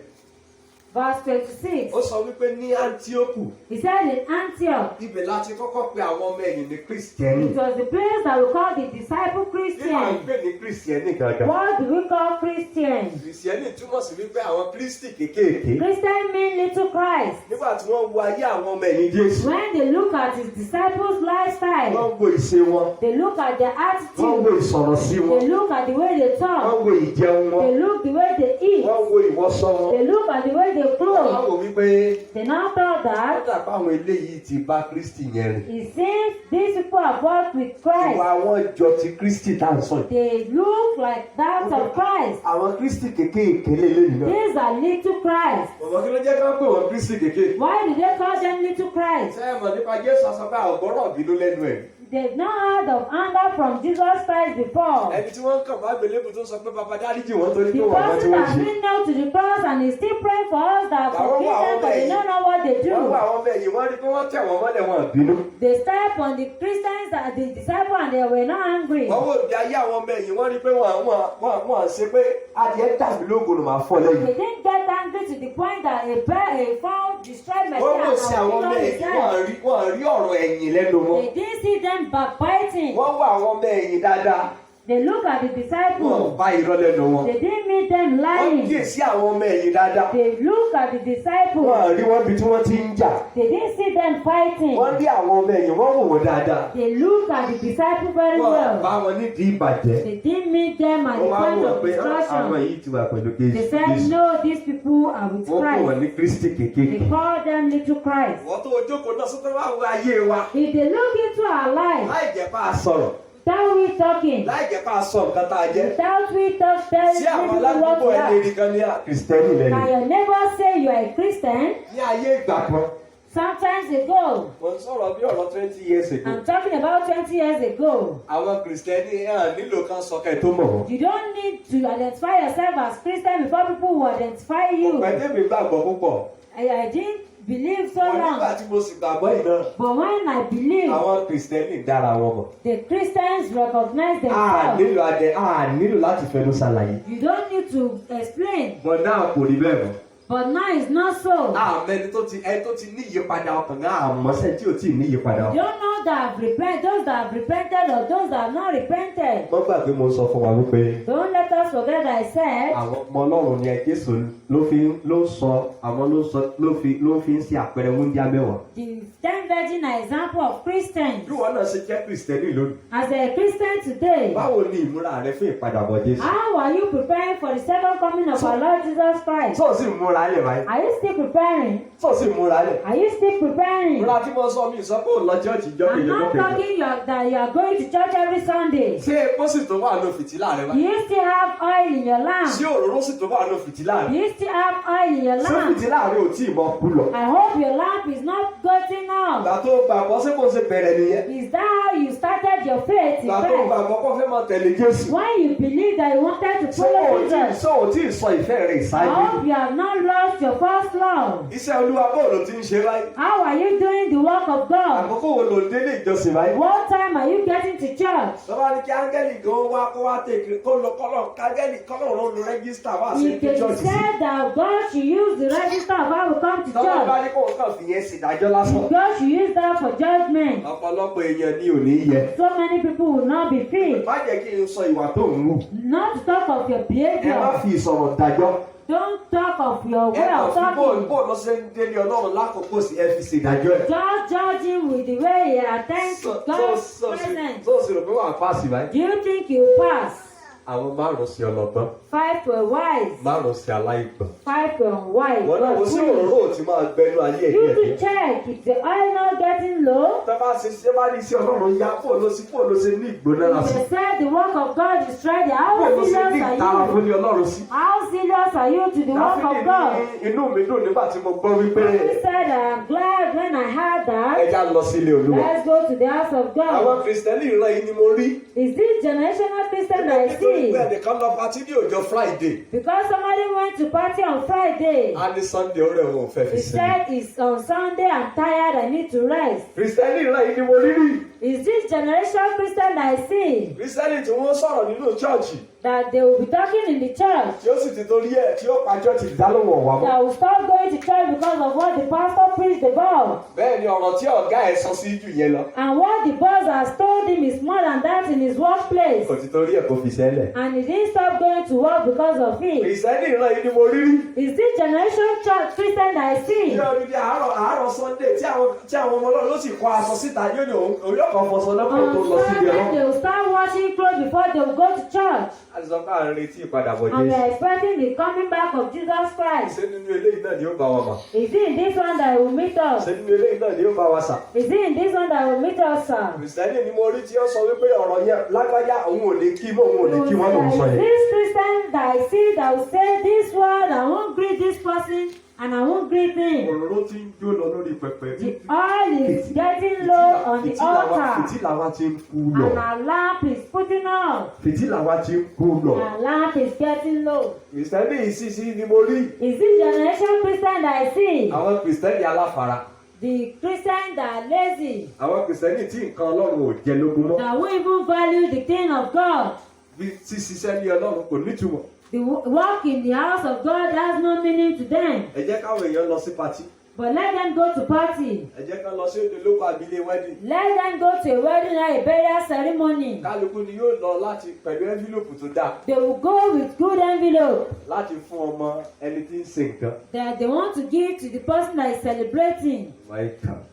verse 26, Ó sọ wípé ní Áńtíókù. he said in Antioch, Ibẹ̀ láti kọ́kọ́ pe àwọn ọmọ ẹ̀yìn ní Kìrìsìtẹ́nì. it was the place that we call the disciple Kí máa ń Christian. gbé ní Kìrìsìtẹ́nì gangan? What do we call Christian? Kìrìsìtẹ́nì túmọ̀ sí wípé àwọn Kírísítì kéékèèké. Christian mean little Christ. Nígbà tí wọ́n wo ayé àwọn ọmọ ẹ̀yìn Jésù, When they look at his disciples' lifestyle, wọ́n wo ìṣe wọn, they look at their wọ́n wo attitude, ìsọ̀rọ̀ sí wọn, they look at the way they wọ́n talk, wo ìjẹun wọn, they look the way they eat, wọ́n wo ìwọṣọ wọn. they look at the way they Wọ́n clothe. wò wípé They now thought wọ́n that dàgbà àwọn eléyìí ti bá Kírísítì yẹn rìn. it seems these people have walked with Christ. Ìwà wọn jọ ti Kírísítì tá à ń sọ yìí. They look like that of Christ. Àwọn Kírísítì kéékèèké lélẹ́yìn náà. These are little Christ. Ọ̀mọ̀ kí ló jẹ́ ká pè wọ́n Kírísítì kéékèèké? Why did they call them little Christ? Ṣé ẹ mọ̀ nípa Jésù sọ pé àgbọ̀rọ̀ bínú lẹ́nu ẹ̀? They've not heard of anger from Jesus Christ before. Ẹni tí wọ́n ń kàn bá gbélébù tó sọ pé bàbá dáríjì wọ́n torí The pé wọ́n mọ̀ tí person wọ́n has ṣe. been nailed to the cross and is still praying for us that forgive them, but they don't know what they Wọ́n do. wá àwọn ọmọ ẹ̀yìn wọ́n rí pé wọ́n tẹ̀ wọ́n mọ́lẹ̀ wọn bínú. They step on the Christians, the disciples, and they were not angry. Wọ́n wò bí ayé àwọn ọmọ ẹ̀yìn wọ́n rí pé wọ́n ṣe pé adìẹ dàbí lóògùn ló máa fọ́ They lẹ́yìn. didn't get angry to the point that a fowl destroyed my Wọ́n mọ̀ sí and àwọn ọmọ killed ẹ̀yìn himself. wọ́n rí ọ̀rọ̀ ẹ̀yìn lẹ́nu wọn. They didn't see them backbiting. Wọ́n wá àwọn ọmọ ẹ̀yìn dáadáa. They look at the Wọ́n disciples. bá irọ́ lẹ́nu wọn. They didn't meet them Wọ́n lying. kíyèsí àwọn ọmọ ẹ̀yìn dáadáa. They look at the disciples. Wọ́n rí wọn bí tí wọ́n ti ń jà. They didn't see them fighting. Wọ́n rí àwọn ọmọ ẹ̀yìn wọ́n wò wọ́n dáadáa. They look at the disciples very Wọ́n bá well. wọn nídìí ìbàjẹ́. They didn't meet them at the Wọ́n wá point wò of pé àwọn destruction. yìí ti wà pẹ̀lú They said, Jésù. no, these people are with Wọ́n pè wọ́n Christ. ní Kírísítì kéékèèké. They call them little Christ. Wọ́n tó ojókòó náà sọ́tọ́ wá wo ayé wa. If they look into our life, Láì jẹ́ pá a sọ̀rọ̀. without we talking, Láì jẹ́ pá a sọ nǹkan tá a jẹ́. without we telling Sí àwọn people what aládùúgbò we ẹni are, rí kan ní Kìrìsìtẹ́nì lẹ́nu. can your neighbor say you are a Christian? Ní ayé ìgbà kan, Sometimes ago, wọ́n sọ̀rọ̀ bí ọ̀rọ̀ 20 years ago. I'm talking about 20 years ago. Àwọn Kìrìsìtẹ́nì nílò kan sọ kẹ́ tó mọ̀ wọ́n. You don't need to identify yourself as Christian before people will identify you. Ọ̀pẹ tèmi gbàgbọ́ púpọ̀. I didn't believe so Wọ́n nígbà long. tí mo sì gbàgbọ́ yìí náà. But when I believe, Àwọn Kìrìsìtẹ́nì dára wọn mọ̀. the Christians recognize A themselves. nílò láti fẹnu ṣàlàyé. You don't need to explain. Bọ̀ náà kò rí bẹ́ẹ̀ mọ́. But now it's not so. Àmọ́ ẹni tó ti ní ìyípadà ọkàn náà àmọ́sẹ́ tí ò tí ì ní ìyípadà You ọkàn. don't know that have repented or those that have not repented. wọ́n gbàgbé mo sọ fún wa wípé Don't let us forget that I said àwọn ọmọ ọlọ́run ni Jésù ló fi ń ṣe àpẹẹrẹ wúndíá mẹ́wàá. the 10 virgin are example of Christians. bí wọn náà ṣe jẹ́ Kristẹni lónìí. As a Christian today, báwo ni ìmúra rẹ fún ìpadàbọ̀ Jésù? how are you preparing for the second coming of our Lord Jesus Christ? tó o sì múra lẹ̀ báyìí. Are you still preparing? tó o sì múra lẹ̀. Are you still preparing? múra tí mo sọ mi sọ pé ò lọ chọ́ọ̀chì ìjọ I'm kejì not lókè. talking that you are going to church every Sunday. ṣé epo sì tó wà ní fìtílà rẹ Do báyìí? you still have oil in your lamp? ṣé òróró sì tó wà ní fìtílà Do rẹ? you still have oil in your ṣé lamp? fìtílà rẹ ò tí ì mọ kú lọ? I hope your lamp is not getting off. ìgbà tó gbàgbọ́ ṣé kò ṣe bẹ̀rẹ̀ nìyẹn? Is that how you started your faith in ìgbà tó Christ? gbàgbọ́ kó fẹ́ máa tẹ̀lé Jésù. When you believe that you wanted to ṣé follow Jesus, ò tí ì sọ ìfẹ́ rẹ I ìsáyé? hope you have not lost your first love. iṣẹ́ Olúwa bó ló ti ń ṣe báyìí? How are you doing the work of God? àkókò wo ló ń délé ìjọsìn báyìí? What time are you getting to church? Tọ́ba ní kí áńgẹ́lì gan wá kó wá tèkì kó lọ kọ́lọ̀ káńgẹ́lì kọ́lọ̀ ló lu rẹ́gísítà wá sí If they church sí. said that God should use the register of how we come to Tọ́ba bá church, ní kó kàn fi yẹn ṣèdájọ́ lásán. God should use that for judgment. Ọ̀pọ̀lọpọ̀ èèyàn ni ò ní yẹ. So many people will not be free. Má jẹ́ kí n sọ ìwà tó ń wù. Not to talk of your Ẹ má behavior. fi ìsọ̀rọ̀ dájọ́. Don't talk of your Ẹ way kàn of fi talking. bó lọ sí délé Ọlọ́run lákòókò sí ẹ fi ṣèdájọ́ ẹ̀. Just judge him with the way he attends to God's presence. Tó sì rò pé wà á pàṣẹ báyìí. Do you think you pass? Àwọn márùn-ún sí ọlọ́gbọ́n, 5 to a wise, márùn-ún sí aláìgbọ́n. 5 to a wise. Wọ́n náà wo sí òróró ò ti máa gbẹnu ayé ẹ̀ You díẹ̀ to díẹ̀. check if the oil not getting low. Tọ́ba ṣe bá ní iṣẹ́ Ọlọ́run yá fóònù ṣe ní ìgbóná If lásán. they said the work of God is ready, how Fóònù ṣe serious ní are ìtara you? fún ní Ọlọ́run sí. How serious are you to the work Dáfídì of God? ní inú mi dùn nígbà tí mo gbọ́ wípé He said, I am glad when I heard that. ẹja lọ sí ilé Olúwa. Let's go to the house of Àwọn God. Kìrìsìtẹ́nì ìran yìí ni mo rí. Is this generational Christian that I Nítorí pé see? ẹnìkan lọ patí ní ọjọ́ Friday. Because somebody went to party on Friday. A ní Sunday ó rẹ̀ wọn ò fẹ́ fi He sinmi. said, it's on Sunday, I'm tired, I need to rest. Kìrìsìtẹ́nì ìran yìí ni mo rí rí. Is this generation Christian that I see? Kìrìsìtẹ́nì tí wọ́n sọ̀rọ̀ nínú chọ́ọ̀chì That they will be talking in the church? tí ó sì ti torí ẹ̀ tí ó pa chọ́ọ̀chì dálówó ọ̀wá mọ́. That will stop going to church because of what the pastor preached about. Bẹ́ẹ̀ ni ọ̀rọ̀ tí ọ̀gá ẹ̀ sọ sí jù yẹn lọ. And what the boss has told him is more than that in his workplace. Kò ti torí ẹ̀ kó fi sẹ́lẹ̀. And he didn't stop going to work because of it. Kìrìsìtẹ́nì ìran yìí ni mo rí rí. Is this generation church Christian that I see? Ní ọdún di àárọ̀ Sunday tí àwọn ọmọ Ọlọ́run ló sì kó aṣọ síta yóò ní òun yóò kàn fọṣọ lọ́pọ̀ tó On lọ síbi Sunday Ọlọ́run. they will start washing clothes before they will go to church. A ti sọ pé à ń retí ìpadàbọ̀ And we Jésù. are expecting the coming back of Jesus Christ. Ṣé nínú eléyìí náà ni ó bá wa mà? Is it in this one that will meet us? Ṣé nínú eléyìí náà ni ó bá wa sà? Is it in this one that will meet us, sir? Kìrìsìtẹ́nì ni mo rí tí ó sọ wípé ọ̀rọ̀ yẹn lágbájá òun ò lè kí mọ́ òun ò lè kí wọ́n lòun sọ Is yẹn. this Christian that I see that will say this word, I won't greet this person and I won't greet him. Òróró ti ń jó lọ lórí pẹpẹ. The oil is getting low on the altar. Fìtílà wa ti ń kú lọ. And our lamp is putting off. Fìtílà wa ti ń kú lọ. Our lamp is getting low. Kìrìsìtẹ́nì ìsinsìnyí ni mo rí. Is this generation Christian that I see? Àwọn Kìrìsìtẹ́nì aláfara. The Christian that are lazy, Àwọn Kìrìsìtẹ́nì tí nǹkan Ọlọ́run ò jẹ lógún mọ́. that won't even value the thing of God. Bí ṣiṣẹ́ ní Ọlọ́run kò nítumọ̀. The work in the house of God has no meaning to them. Ẹ jẹ́ káwọn èèyàn lọ sí patí. But let them go to party. Ẹ jẹ́ ká lọ sí òde lóko àbílẹ̀ wedding. Let them go to a wedding or a burial ceremony. Kálukú ni yóò lọ láti pẹ̀lú ẹ́ńfílòpù tó dáa They will go with good envelope láti fún ọmọ ẹni tí ń ṣe nǹkan. that they want to give to the person that is celebrating. My God.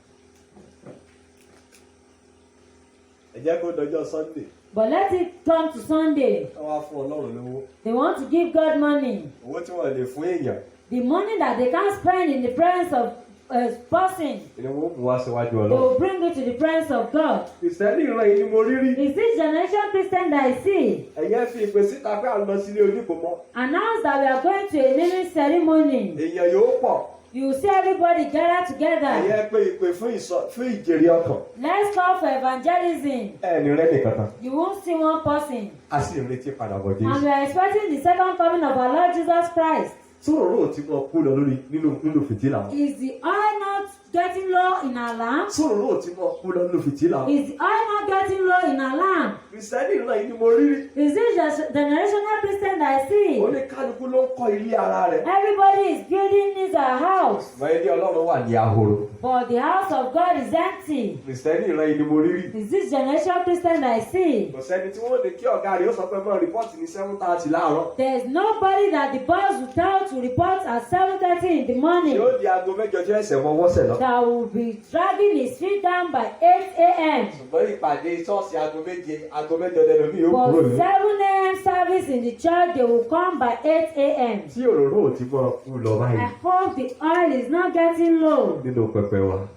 Ẹ jẹ́ kó dọjọ́ Sunday. But let it come to Sunday. Wọ́n wá fún Ọlọ́run lówó. They want to give God money. Owó tí wọ́n lè fún èèyàn. The money that they can't spend in the presence of a person, Ni wọ́n mú wá síwájú they Ọlọ́run. will bring it to the presence of God. Kìrìsìtẹ́nì ìran yìí ni mo rí rí. Is this generation Christian that I see? Ẹ̀yẹ́ fi ìpè síta pé à ń lọ sílé oníkòmọ́. Announce that we are going to a naming ceremony. Èèyàn yóò pọ̀. You will see everybody gather together. Ẹ̀yẹ́ pé ìpè fún ìjèrè ọkàn. Let's call for evangelism. Ẹni rẹ nìkan tán. You won't see one person. A sì ń retí padà bọ̀ And Jésù. we are expecting the second coming of our Lord Jesus Christ. Sọ̀rọ̀ ò tí wọ́n kú lọ nínú fìtílà wọn. Is the oil not getting low in our lamp? sọ̀rọ̀ náà tí wọ́n kú lọ́nà fìtílà. Is the oil not getting low in our lamp? Kristẹni ìran yìí ni mo rí rí. Is this the generational Christian that I see? Oníkálukú ló ń kọ́ ilé ara rẹ̀. Everybody is building his house, Ṣùgbọ́n ilé Ọlọ́run wà ní ahoro. but the house of God is empty. Kristẹni ìran yìí ni mo rí rí. Is this generational Christian that I see? Kò sẹ́ni tí wọ́n lè kí ọ̀gá rẹ̀ ó sọ pé mọ́ rìpọ́ọ̀tì ní 7:30 láàárọ̀. There is nobody that the boss will tell to report at 7:30 in the morning Yóò di aago mẹ́jọ tí ẹsẹ̀ wọn wọ́sẹ̀ lọ. that will be dragging his feet down by 8 a.m. Ṣùgbọ́n ìpàdé ṣọ́ọ̀ṣì aago mẹ́jọ lẹ́nu mi yóò But kúrò ní. 7 a.m. service in the church, they will come by 8 a.m. Tí òróró ò ti mọ́ kú lọ I báyìí hope the oil is not getting low nínú pẹpẹ wa.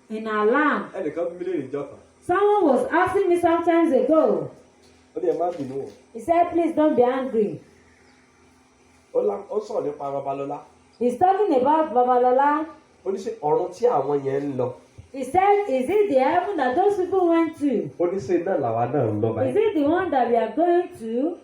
in our lamp. Ẹnìkan bí mi lè rìn jọkàn. Someone was asking me some times ago. Ó ní ẹ má bínú o. He said, please don't be angry. Ó sọ̀rọ̀ nípa Babalọ́lá. He's talking about Babalola. Ó ní ṣe ọ̀run tí àwọn yẹn ń lọ. He said, is it the heaven that those people went to? Ó ní ṣe náà làwa náà ń lọ Is báyìí. it the one that we are going to?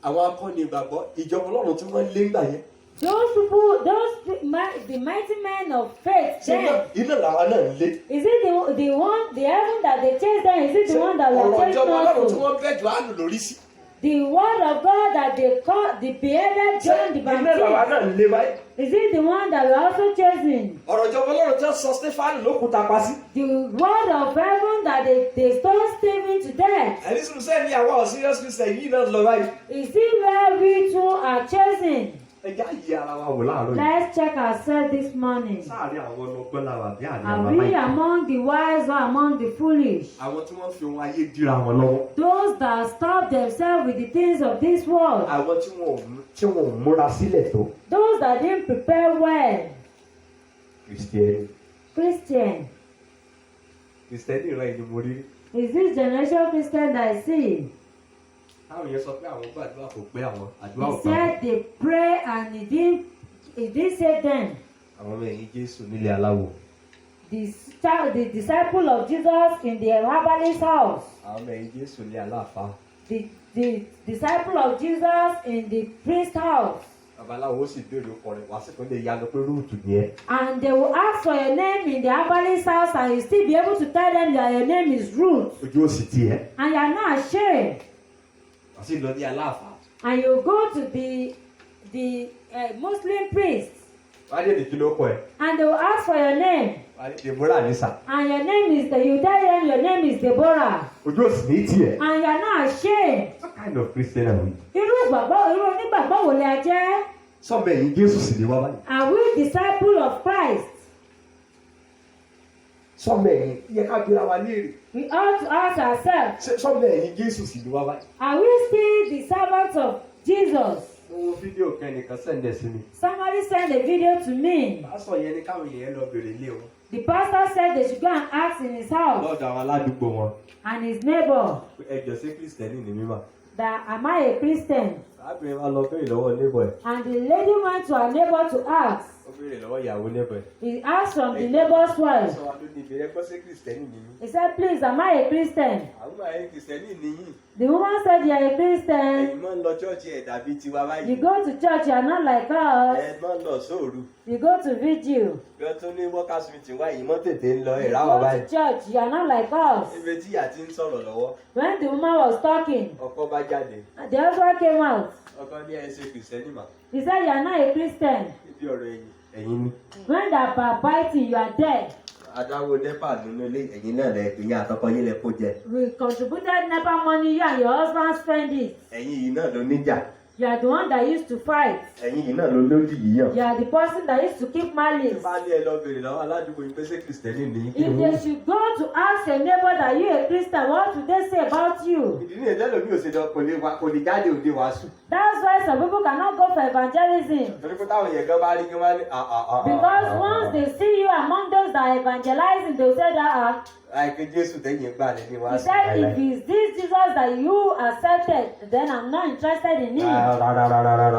Àwọn akọni ìgbàgbọ́ ìjọba Ọlọ́run tí wọ́n lé gbà yẹn. Those people, the mighty men of faith, Ṣé then, iná làwa náà ń lé? is it the one, the heaven that they chased them? Is it the one that we are Ọ̀rọ̀ chasing ìjọba Ọlọ́run tí us to? wọ́n bẹ̀ jù á lò lórí sí. The word of God that they called the beheaded John the Iná làwa Baptist. náà ń lé báyìí. Is it the one that we are also chasing? Ọ̀rọ̀ ìjọba Ọlọ́run tí wọ́n sọ Stefani ló kúta pa sí. The word of heaven that they stoned Stephen to death. Ẹni sùn sẹ́ni àwa ọ̀ serious Christian yìí náà lọ báyìí. Is it where we too are chasing? Ẹ já yí ara wa wò láàárọ̀ yìí. Let's check ourselves this morning. Sáàárín àwọn ọlọ́gbọ́n làwà bí àní Are àwọn we báyìí. among the wise or among the foolish? Àwọn tí wọ́n fi ohun ayé dira wọn lọ́wọ́. Those that stop themselves with the things of this world. Àwọn tí wọn ò múra sílẹ̀ tó. Those that didn't prepare well. Kristẹni. Christian. Kristẹni ìran ìlú mo rí. Is this generation Christian that I see? Táwọn yẹn sọ pé àwọn gbàdúrà kò pé àwọn àdúrà He ò pa. said they pray and he didn't say them. Àwọn ọmọ ẹ̀yìn Jésù nílé aláwo. The disciple of Jesus in the herbalist house. Àwọn ọmọ ẹ̀yìn Jésù nílé aláàfáà. The disciple of Jesus in the priest house. Babaláwo sì béèrè ọkọ rẹ̀ wá sí tó lè yanu pé rúùtù ni ẹ́. And they will ask for your name in the herbalist house and you still be able to tell them that your name is Ruth. Ojú ò sì tiẹ̀. And you are not ashamed. Wọ́n sì lọ ní aláàfáà. And you go to the Muslim priest. Wọ́n á dé ní kí ló kọ ẹ̀. And they will ask for your name. Wọ́n á ní Deborah Nisa. And your name is, you tell them your name is Deborah. Ojú ò sì ní tiẹ̀. And you are not ashamed. What kind of Christian are we? Irú onígbàgbọ́ wo la jẹ́? Sọ́mọ ẹ̀yìn Jésù sì ní wá báyìí. Are we disciples of Christ? Sọ́mọ ẹ̀yìn yẹ ká gbéra wa léèrè. We ought to ask ourselves, Sọ́mọ ẹ̀yìn Jésù sì ní wá báyìí. are we still the servants of Jesus? Mo wo fídíò kan ẹnìkan sẹ́ǹdẹ̀ sí mi. Somebody sent a video to me. Pásọ̀ yẹn ní káwọn èèyàn lọ bèrè ilé wọn. The pastor said they should go and ask in his house Lọ́dọ̀ àwọn aládùúgbò wọn. and his neighbor Ẹjọ́ sí Kristẹni ní mímọ́. that, am I a Christian? Arábìnrin wa lọ béèrè lọ́wọ́ neighbor ẹ̀. And the lady went to her neighbor to ask. Ó béèrè lọ́wọ́ ìyàwó neighbor ẹ̀. He asked from the neighbor's wife. Sọ wa ló ní ìbéèrè pọ́ sí Kristẹni ní yín. He said, please, am I a Christian? Àwọn àyè Kristẹni ní yín. The woman said, you are a Christian. Ẹ̀yin máa ń lọ chọ́ọ̀chì ẹ̀ dàbí tiwa báyìí. You go to church, you are not like us. Ẹ máa ń lọ sóòru. You go to vigil. Bí wọ́n tún ní workers meeting wá yìí mọ́ tètè ń lọ You ìráwọ̀ go báyìí. to church, you are not like us. Ibi tí ìyá ti ń sọ̀rọ̀ lọ́wọ́, When the woman was talking, ọkọ bá jáde. the husband came out. Ọkọ ní ẹ ṣe Kristẹni mà. He said, you are not a Christian. Ibi ọ̀rọ̀ ẹ̀yin ni. When they are backbiting, you are dead. Adáwó NEPA nínú ilé ẹ̀yin náà lẹ ìyá àtọkọ yín lẹ kó jẹ. We contributed NEPA money, you and your husband spend it. Ẹ̀yin yìí náà ló níjà. You are the one that used to fight. Ẹ̀yin yìí náà ló lódì yíyàn. You are the person that used to keep malice. Bá ní ẹ lọ bèrè lọ́wọ́ aládùúgbò yín pé ṣé Kristẹni ní kí If they should go to ask a neighbor that you a Christian, what would they say about you? Ìdí ní ẹ̀jẹ̀ lómi òṣèlú kò lè jáde òde wàásù. That's why some people cannot go for evangelism. Torí pé táwọn èèyàn gan bá rí kí wọ́n ní Because once they see you among those that are evangelizing, they will say that, àìpé Jésù tẹ̀yìn gbà ní he wàásù. said, if it's this Jesus that you accepted, then I'm not interested in him.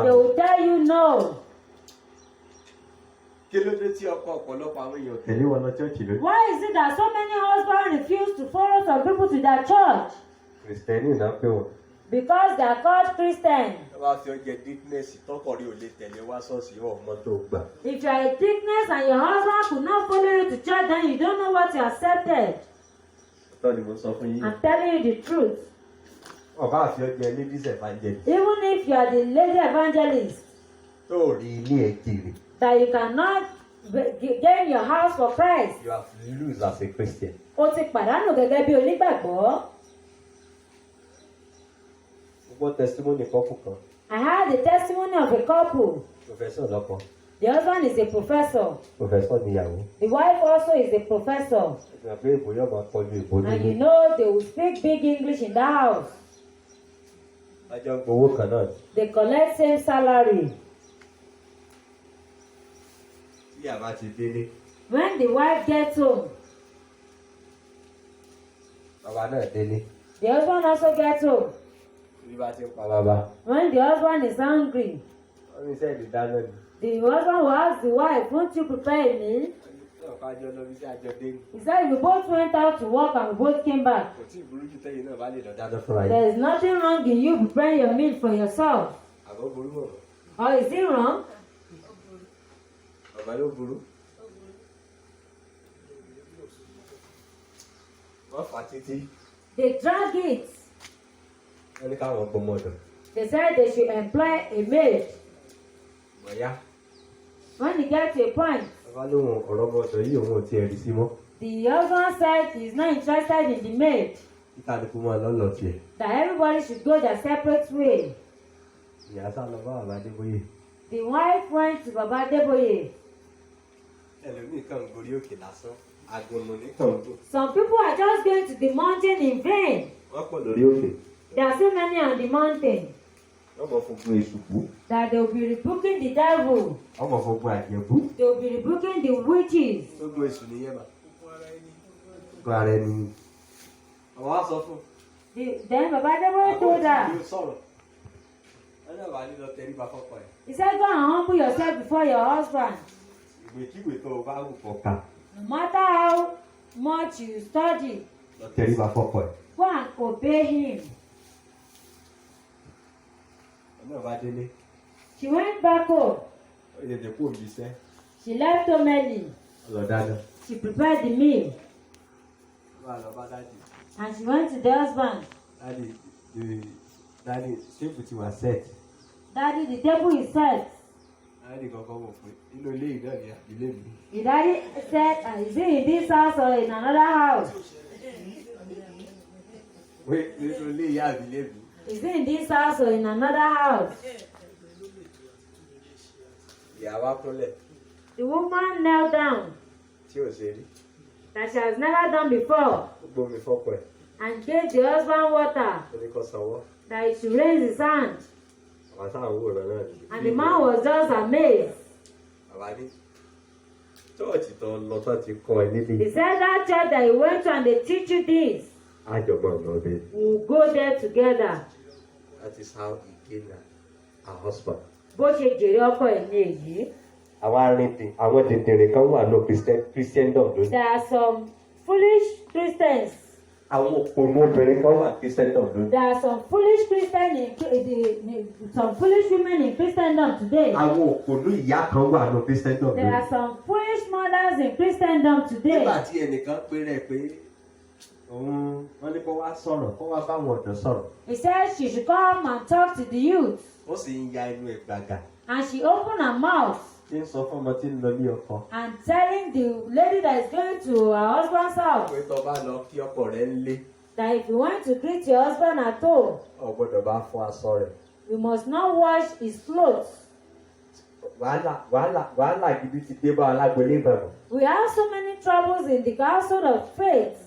They will tell you no. Kí ló dé tí ọkọ ọ̀pọ̀lọpọ̀ àwọn èèyàn tẹ̀lé wọn lọ ṣọ́ọ̀ṣì lónìí? Why is it that so many husbands refuse to follow some people to their church? Kristẹni náà pé wọn. Because they are called Christians. Wá fi ọjẹ́ dickness tọkọ̀rí ò lè tẹ̀lé wá ṣọ́ọ̀ṣì ọmọ tó gbà. If you are a dickness and your husband could not follow you to church, then you don't know what you accepted. Ọ̀tọ̀ ni mo sọ fún yín. I'm telling you the truth. Ọba àfi ọjẹ́ ladies evangelist. Even if you are the lady evangelist, Tó rí ilé ẹ̀ kiri. that you cannot gain your house for Christ, You have lose as a Christian. o ti pàdánù gẹ́gẹ́ bí onígbàgbọ́. Gbogbo testimony kọ́kù kan. I had the testimony of a couple. Professor lọ́kọ. The husband is a professor. Professor níyàwó. The wife also is a professor. Ìgbà pé ìbò yóò máa tọ́jú ìbò And you nílé. know they will speak big English in that house. Ajọ́ ń gbowó kan náà. They collect same salary. Tí àbá ti délé. When the wife gets home, Bàbá náà délé. the husband also gets home. Bí bá ti ń pa bàbá. When the husband is hungry, Wọ́n ní sẹ́ẹ̀dì dáná ni. the husband will ask the wife, won't you prepare a meal? Ọ̀pá àjọ lọ bí sí àjọ dé. He said, we both went out to work and we both came back. Kò tí ì burú jù tẹ́yìn náà bá lè lọ dáná fúnra yín. There is nothing wrong in you preparing your meal for yourself. Àbọ̀ burú mọ̀. Or is it wrong? Bàbá ló burú. Wọ́n fà á títí. They drag it. Wọ́n ní káwọn gbọmọ ọ̀dọ̀. They said they should employ a maid. Bọ̀yá. When he gets to a point, Bàbá lóhùn ọ̀rọ̀ ọmọ ọ̀dọ̀ yìí òun ò tiẹ̀ rí sí mọ́. the husband said he's not interested in the maid, Kíkà ni kó máa lọ́lọ́ tiẹ̀. that everybody should go their separate way. Ìyá sá lọ bá bàbá Adébóyè. The wife went to Baba Deboye. Ẹlòmíì kàn ń gorí òkè lásán. Àgùnmù ní kàn ń gùn. Some people are just going to the mountain in vain. Wọ́n pọ̀ lórí òkè. There are so many on the mountain Wọ́n mọ̀ fún èṣù kú. that they will be rebuking the devil. Wọ́n mọ̀ fún àjẹ̀bú. They will be rebuking the witches. Gbogbo èṣù nìyẹn mà. Gbogbo ara ẹni. Àwọn á sọ fún. Then Baba Deboye told her, Yóò sọ̀rọ̀. Wọ́n náà wà nílọ tẹríba fọ́kọ ẹ̀. he said, go and humble yourself before your husband. Ìwékíwé tó o bá wù kọ́ ká. No matter how much you study, Lọ tẹríba fọ́kọ ẹ̀. go and obey him. Ọ̀nà bá délé. She went back home. Ó yẹ dẹ̀kú òbí sẹ́. She left home early. Lọ dáná. She prepared the meal. Wọ́n á lọ bá dáàdì. And she went to the husband. Dáàdì ṣéèpù ti wà set. Daddy, the table is set. Dáàdì kankan mọ̀ pé inú ilé yìí náà ni àbílẹ̀ mi. The daddy said, is it in this house or in another house? Wait, nínú ilé yìí àbílẹ̀ mi. Is it in this house or in another house? Ìyàwó akúnlẹ̀ The woman knelt down, tí ò ṣe rí. that she has never done before, Ó gbómi fọ́kọ ẹ̀. and gave the husband water, Ó ní kó sanwó. that he should raise his hand. Àwọn táwọn wò rẹ̀ náà nìyí. And the man was just amazed. Bàbá ní chọ́ọ̀chì tó lọ tó ti kọ́ ẹ nílé. He said that church that he went to and they teach you this, Àjọ̀gbọ́n ọ̀nà ọ̀bẹ. we'll go there together. That is how he gained her husband. Bó ṣe jèrè ọkọ ẹ̀ ní èyí. Àwọn dìndìnrín kan wà ní Christendom lónìí. There are some foolish Christians. Àwọn òpònú obìnrin kan wà Christendom lónìí. There are some foolish some foolish women in Christendom today. Àwọn òpònú ìyá kan wà ní Christendom There are lónìí. some foolish mothers in Christendom today. Nígbà tí ẹnìkan pé rẹ̀ pé wọ́n ní kó wá sọ̀rọ̀ kó wá báwọn ọ̀dọ́ sọ̀rọ̀. He said she should come and talk to the youth. Ó sì ń ya inú ẹ̀ gbàgà. And she opened her mouth Tí ń sọ fún ọmọ tí ń lọ ní ọkọ. and telling the lady that is going to her husband's house Pé tó bá lọ kí ọkọ rẹ̀ ń lé. that if you want to greet your husband at home, Ò gbọ́dọ̀ bá fọ aṣọ rẹ̀. you must not wash his clothes. Wàhálà gidi ti dé bá alágbélé ìgbàgbọ́. We have so many troubles in the household of faith.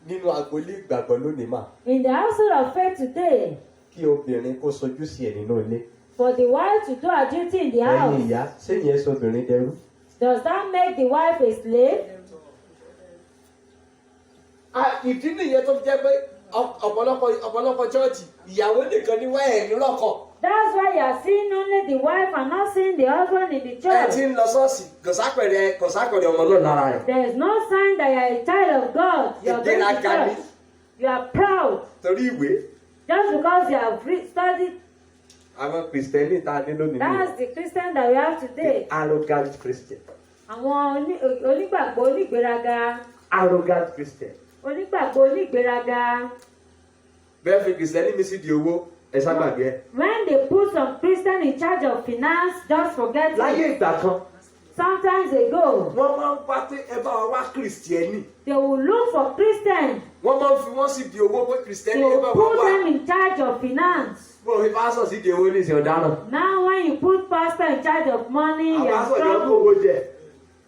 Nínú agbolé ìgbàgbọ́ lónìí mà. In the household of faith today, Kí obìnrin kó sojú sí ẹ̀ nínú ilé. for the wife to do her duty in the Ẹ̀yin house, ìyá sẹ́yìn ẹ̀ sọ́bìnrin dẹrú. does that make the wife a slave? Ìdí nìyẹn tó fi jẹ́ pé ọ̀pọ̀lọpọ̀ chọ́ọ̀chì ìyàwó nìkan ní wáyà ẹ̀yìn lọ́kọ̀. That's why you are seeing only the wife and not seeing the husband in the Ẹ ti church. ń lọ ṣọ́ọ̀ṣì kò sápẹ̀rẹ̀ ọmọ náà lára rẹ̀. There is no sign that you are a child of God. You are going to Ìgbéraga ni. church. You are proud Torí ìwé Just because you have studied, àwọn kìrìsìtẹ́nì tá a ní lónìí that's the Christian that we have today. arrogant Christian. Àwọn onígbàgbọ́ onígbéraga. Arrogant Christian. Onígbàgbọ́ onígbéraga. bẹ́ẹ̀ fi kìrìsìtẹ́nì mi sí di owó ẹ sábàgbé ẹ. When they put some Christian in charge of finance, just forget it. láyé ìgbà kan Sometimes ago, wọ́n máa ń wá pé ẹ bá wa wá kìrìsìtẹ́nì. they will look for Christians. wọ́n máa ń fi wọ́n sí di owó pé They kìrìsìtẹ́nì ẹ will bá wa put wá. them in charge of finance. mo fi pásọ̀ sí di owó ní ìsìn ọ̀daràn. Now when you put pastor in charge of money, you àwọn are pásọ̀ yọ kó trouble. owó jẹ.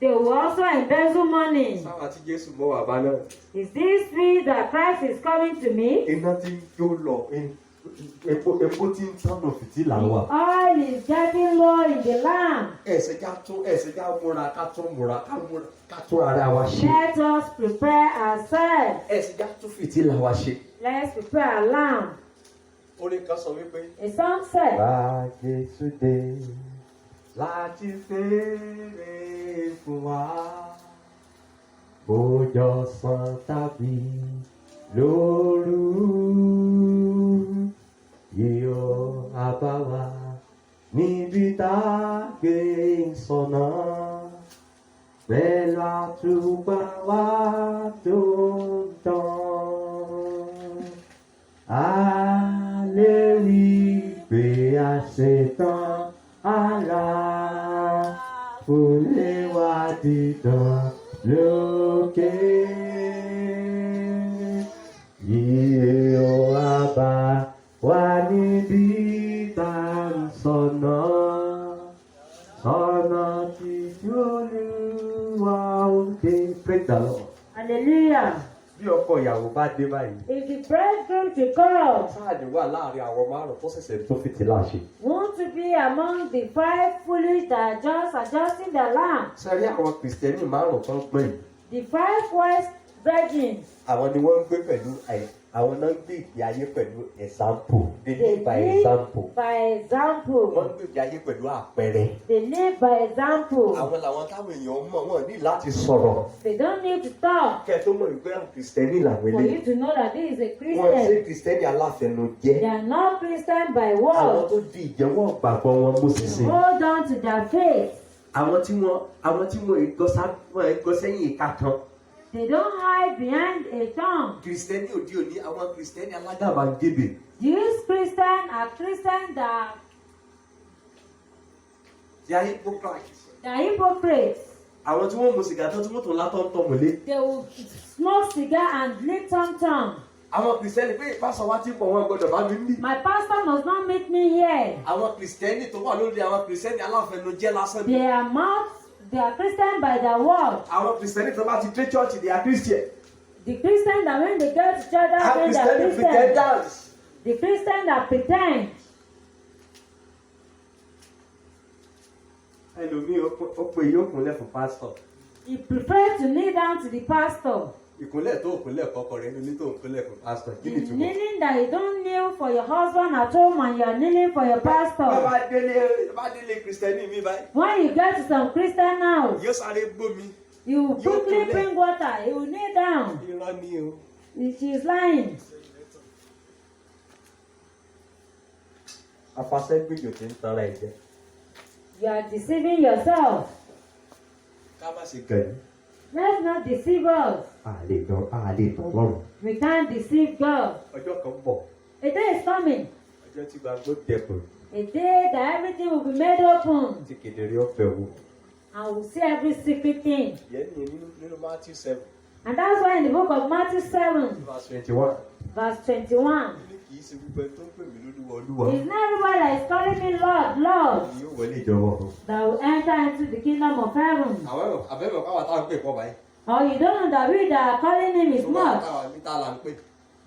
They will also embezzle money. sáwà tí Jésù mọ́ wà bá náà. Is this true that Christ is coming to me? iná tí ń jó lọ epo tí ń tọ́nà fìtílà wà. Oil is getting low in the lamp. ẹ̀sẹ̀ já múra ká tún ara wa ṣe. Let us prepare ourselves. ẹ̀sẹ̀ já tún fìtílà wa ṣe. Let's prepare our lamp. orin kan sọ wípé. A song said, bá Jésù dé láti fèrè fún wa bójọ́ sàn tàbí lóru yóò bá wa níbi tá a gbé ń sọ̀nà pẹ̀lú àtùpà wa tó ń tàn. A lè rí pé a ṣetán ara fúnlé wa dídán lókè. Yìí ó wá bá wa níbi tá ń sọ̀nà tí Olúwa òkè. Praise the Lord. Hallelujah. Bí ọkọ ìyàwó bá dé báyìí. If the bridegroom to come Sáàdì wà láàrin àwọn márùn-ún tó ṣẹ̀ṣẹ̀ tó fìtílà ṣe. want to be among the 5 foolish that are just adjusting their lamp, Sẹ́rí àwọn kìrìsìtẹ́nì márùn-ún tó ń pè yìí. the 5 wise virgins, Àwọn ni wọ́n ń gbé pẹ̀lú àwọn náà ń gbé ìgbé ayé pẹ̀lú example. They they live by live example. by Wọ́n example. ń gbé ìgbé ayé pẹ̀lú àpẹẹrẹ. They live by example. Àwọn làwọn táwọn èèyàn mọ̀ wọ́n ní láti sọ̀rọ̀. They don't need to talk Kẹ́ ẹ tó mọ̀ wípé àwọn kìrìsìtẹ́nì làwọn for eléyìí. you to know that this is a Wọ́n ṣe Christian. kìrìsìtẹ́nì aláfẹnujẹ́. They are not Christian by Àwọn word. tó di ìjẹ́wọ́ ìgbàgbọ́ wọn mú sísìn. Hold on to their faith. Àwọn tí wọ́n gọ sẹ́yìn ìka kan. They don't hide behind a tongue. Kìrìsìtẹ́nì òde òní àwọn kìrìsìtẹ́nì alágàbàgebè. These Christians are Christians that They are hypocrites. they are hypocrites. Àwọn tí wọ́n mu sìgá tán tí wọ́n tún látọ̀ ń tọ̀ mọ́lé. They will smoke cigar and lick tongue. Àwọn kìrìsìtẹ́nì pé ìpàṣọ wa ti pọ̀ wọn gbọ́dọ̀ bá mi ń bì. My pastor must not meet me here. Àwọn kìrìsìtẹ́nì tó wà lórí àwọn kìrìsìtẹ́nì aláfẹnujẹ́ lásán ni. They are Christian by their word. Àwọn kìrìsìtẹ́nì tó bá ti dé church they are Christian. The Christian that when they get to church, that's Àwọn when they are kìrìsìtẹ́nì Christian. pretenders. The Christian that pretend. Ẹlòmíì ó pe yóò kúnlẹ̀ fún pásítọ̀. He prefer to kneel down to the pastor. Ìkúnlẹ̀ tó kúnlẹ̀ kọ́kọ́ rẹ̀ nílé tó kúnlẹ̀ fún pásítọ̀. Kí ni The ìtumọ̀? kneeling that you don't kneel for your husband at home and you are kneeling for your pastor. Bá délé kìrìsìtẹ́nì mi báyìí. When you get to some Christian house, Yóò sáré gbómi. you quickly kúnlẹ̀. bring water. He will kneel down. Irọ́ ni o. She is lying. Afasẹ́gbèjò ti ń tanra ẹ̀ jẹ. You are deceiving yourself. Ká má ṣe gẹ̀ẹ́. Let's not deceive us. Àlè tán lọ́rùn. We can't deceive God. Ọjọ́ kan bọ̀. A day is coming. Ọjọ́ tí gbàgbọ́ dẹkùn. A day that everything will be made open. Tí kedere ọ̀fẹ́ wo. And we'll see every secret thing. Yẹ́n ní nínú Matthew 7 And that's why in the book of Matthew 7, verse 21. verse 21, Ní kì í ṣe gbígbẹ́ tó ń pè mí lólúwa. it's not everybody that is calling me Lord, Lord, Ni yóò wọlé ìjọba ọ̀run. that will enter into the kingdom of heaven. Àwọn àbẹ̀mọ̀ káwa táwọn pè pọ̀ báyìí. Or you don't know that we that are calling him is not. Táwa ní tá là ń pè.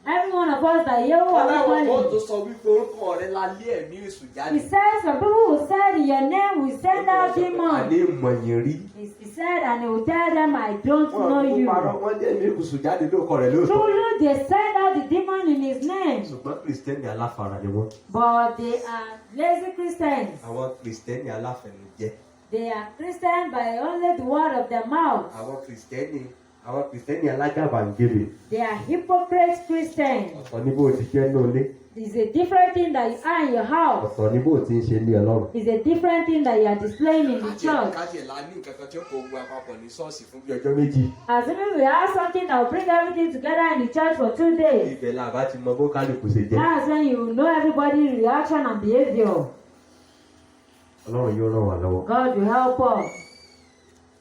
Every one of us that hear what we Aláwọ̀ kan call tó him. sọ wípé orúkọ rẹ̀ la lé ẹ̀mí èṣù jáde. He says, some people who said in your name will send out demons. Àní ìmọ̀yìn rí. He said, and he will tell them, I don't know Wọ́n you. parọ́ wọ́n jẹ́ ẹ̀mí èṣù jáde lóko rẹ̀ lóòótọ́. Truly, they send out the demon in his name. Ṣùgbọ́n kìrìsìtẹ́nì aláfara ni wọ́n. But they are lazy Christians. Àwọn kìrìsìtẹ́nì aláfẹnujẹ́. They are Christian by only the word of their mouth. Àwọn kìrìsìtẹ́nì alágàbàgebè. They are hypocrite Christians. Ọ̀pọ̀ ní bó ti jẹ́ náà lé. It's a different thing that you are in your house. ọ̀tọ̀ ni bó ti ń ṣe ní ọlọ́run. It's a different thing that you are displaying in the church. kájẹ̀ la ní nǹkan kan tí ó kó gbogbo àpapọ̀ ní ṣọ́ọ̀ṣì fún bí ọjọ́ méjì. As if we have something that will bring everything together in the church for 2 days. ibẹ̀ la bá ti mọ bó kálukú ṣe jẹ́. That's when you know everybody's reaction and behavior. ọlọ́run yóò ràn wá lọ́wọ́. God will help us.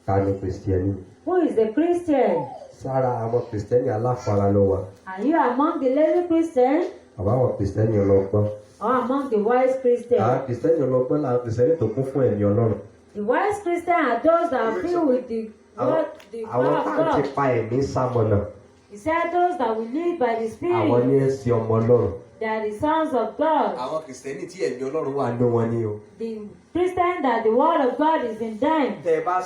ta ni kìrìsìtẹ́nì? Who is a Christian? sára àwọn kìrìsìtẹ́nì aláfara ló wà. Are you among the lazy Christians àbáwọn kìrìsìtẹ́nì ọlọ́gbọ́n. or among the wise àwọn Christians? kìrìsìtẹ́nì ọlọ́gbọ́n làwọn kìrìsìtẹ́nì tó kún fún ẹ̀mí ọlọ́run. The wise Christians are those that are filled with the word, the àwọn power of tá à ti God. pa ẹ̀mí sámọ̀nà. He said those that will live by the àwọn ní Spirit, ẹ̀sìn ọmọ ọlọ́run. they are the sons of God. àwọn kìrìsìtẹ́nì tí ẹ̀mí ọlọ́run wà àánú wọn ni o. The Christian that the word of God is in them. tẹ bá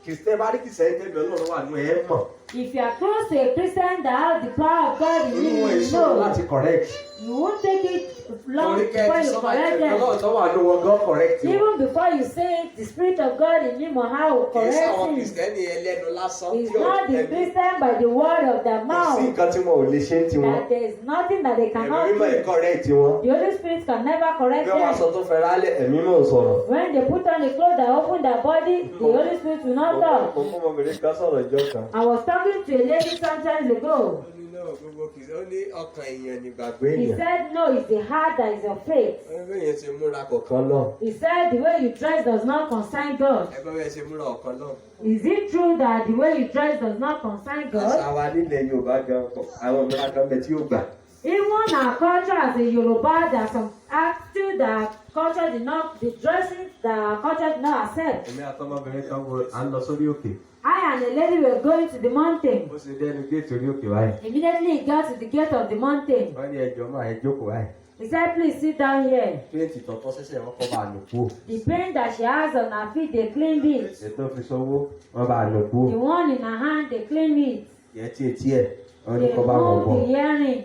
kìrìsìtẹ́nì bá rí kìrìsìtẹ́nì tẹ̀mí ọlọ́run wà nù ẹ̀ mọ̀. If you are close to a Christian that has the power of God in inú you, wọn you ìṣòro know. láti correct. You won't take it long torí kẹ́ ẹ before ti you sọ correct them. ọlọ́run tó wà nù wọn gan correct wọn. Even before you say it, the Spirit of God in him or how will kì í ṣe àwọn correct him. kìrìsìtẹ́nì ẹlẹ́nu lásán It's tí ò not the ẹ̀mí Christian by the word of their kò sí mouth nǹkan tí wọn ò lè ṣe ń tiwọn. that there is nothing that they ẹ̀mí cannot mímọ́ ẹ̀ do. correct wọn. The Holy Spirit can never correct bí wọ́n aṣọ them. tó fẹ́ rálẹ̀ ẹ̀mí mọ̀ ń sọ̀rọ̀. When they put on a clothes that open their body, the Holy Spirit will not talk. mo fún ọmọbìnrin kan sọ̀rọ̀ ìjọ kan. I was talking to a lady sometimes ago. ó ní náà gbogbo kìrìsìtẹ́nì ó ní ọkàn èèyàn nígbàgbọ́ He èèyàn. said, no, it's the heart that is your faith. ẹgbẹ́ yẹn ti múra kọ̀ọ̀kan kan náà. He said, the way you dress does not concern God. ẹgbẹ́ yẹn ti múra ọ̀kan náà. Is it true that the way you dress does not concern God? àṣà wa nílẹ̀ Yorùbá gan àwọn mìíràn kan bẹ tí yóò gbà. Even our culture as a Yoruba, there are some attitude that culture did not, the dressing that our culture did not accept. èmi àtọmọbìnrin kan wo à ń lọ sórí òkè. I and a lady were going to the mountain. ó ṣe dé ẹnu géètì orí òkè báyìí. Immediately he got to the gate of the mountain. wọ́n ní ẹjọ́ máa ẹ jókòó báyìí. He said, please sit down here. péǹtì tọ̀tọ̀ ṣẹ̀ṣẹ̀ wọ́n kọ́ bá a nù kú. The paint that she has on her feet, they cleaned it. ètò fi sọ́wọ́ wọ́n bá a nù kú. The one in her hand, they cleaned it. yẹ tí etí ẹ̀ wọ́n ní They kọ́ bá wọn bọ̀. removed the earring.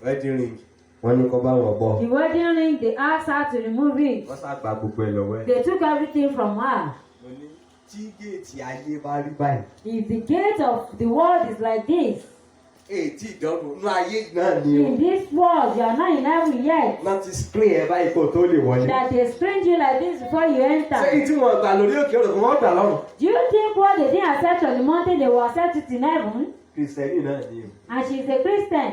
wedding ring wọ́n ní kọ́ bá wọn bọ̀. The wedding ring, they asked her to remove it. wọ́n sá gba gbogbo ẹ̀ lọ́wọ́ ẹ̀. They took everything from her. mo ní tí géètì ayé bá rí báyìí. If the gate of the world is like this, èyí ìdánwò nú ayé náà ni o. in this world, you are not in heaven yet. náà ti screen ẹ báyìí kó tó lè wọlé. That they screen you like this before you enter. sẹ́yìn tí wọ́n gbà lórí òkè ọ̀rọ̀ kò wọ́n gbà lọ́rùn. Do you think what they didn't accept on the mountain, they will accept it in heaven? kìrìsìtẹ́nì náà ni o. And she is a Christian.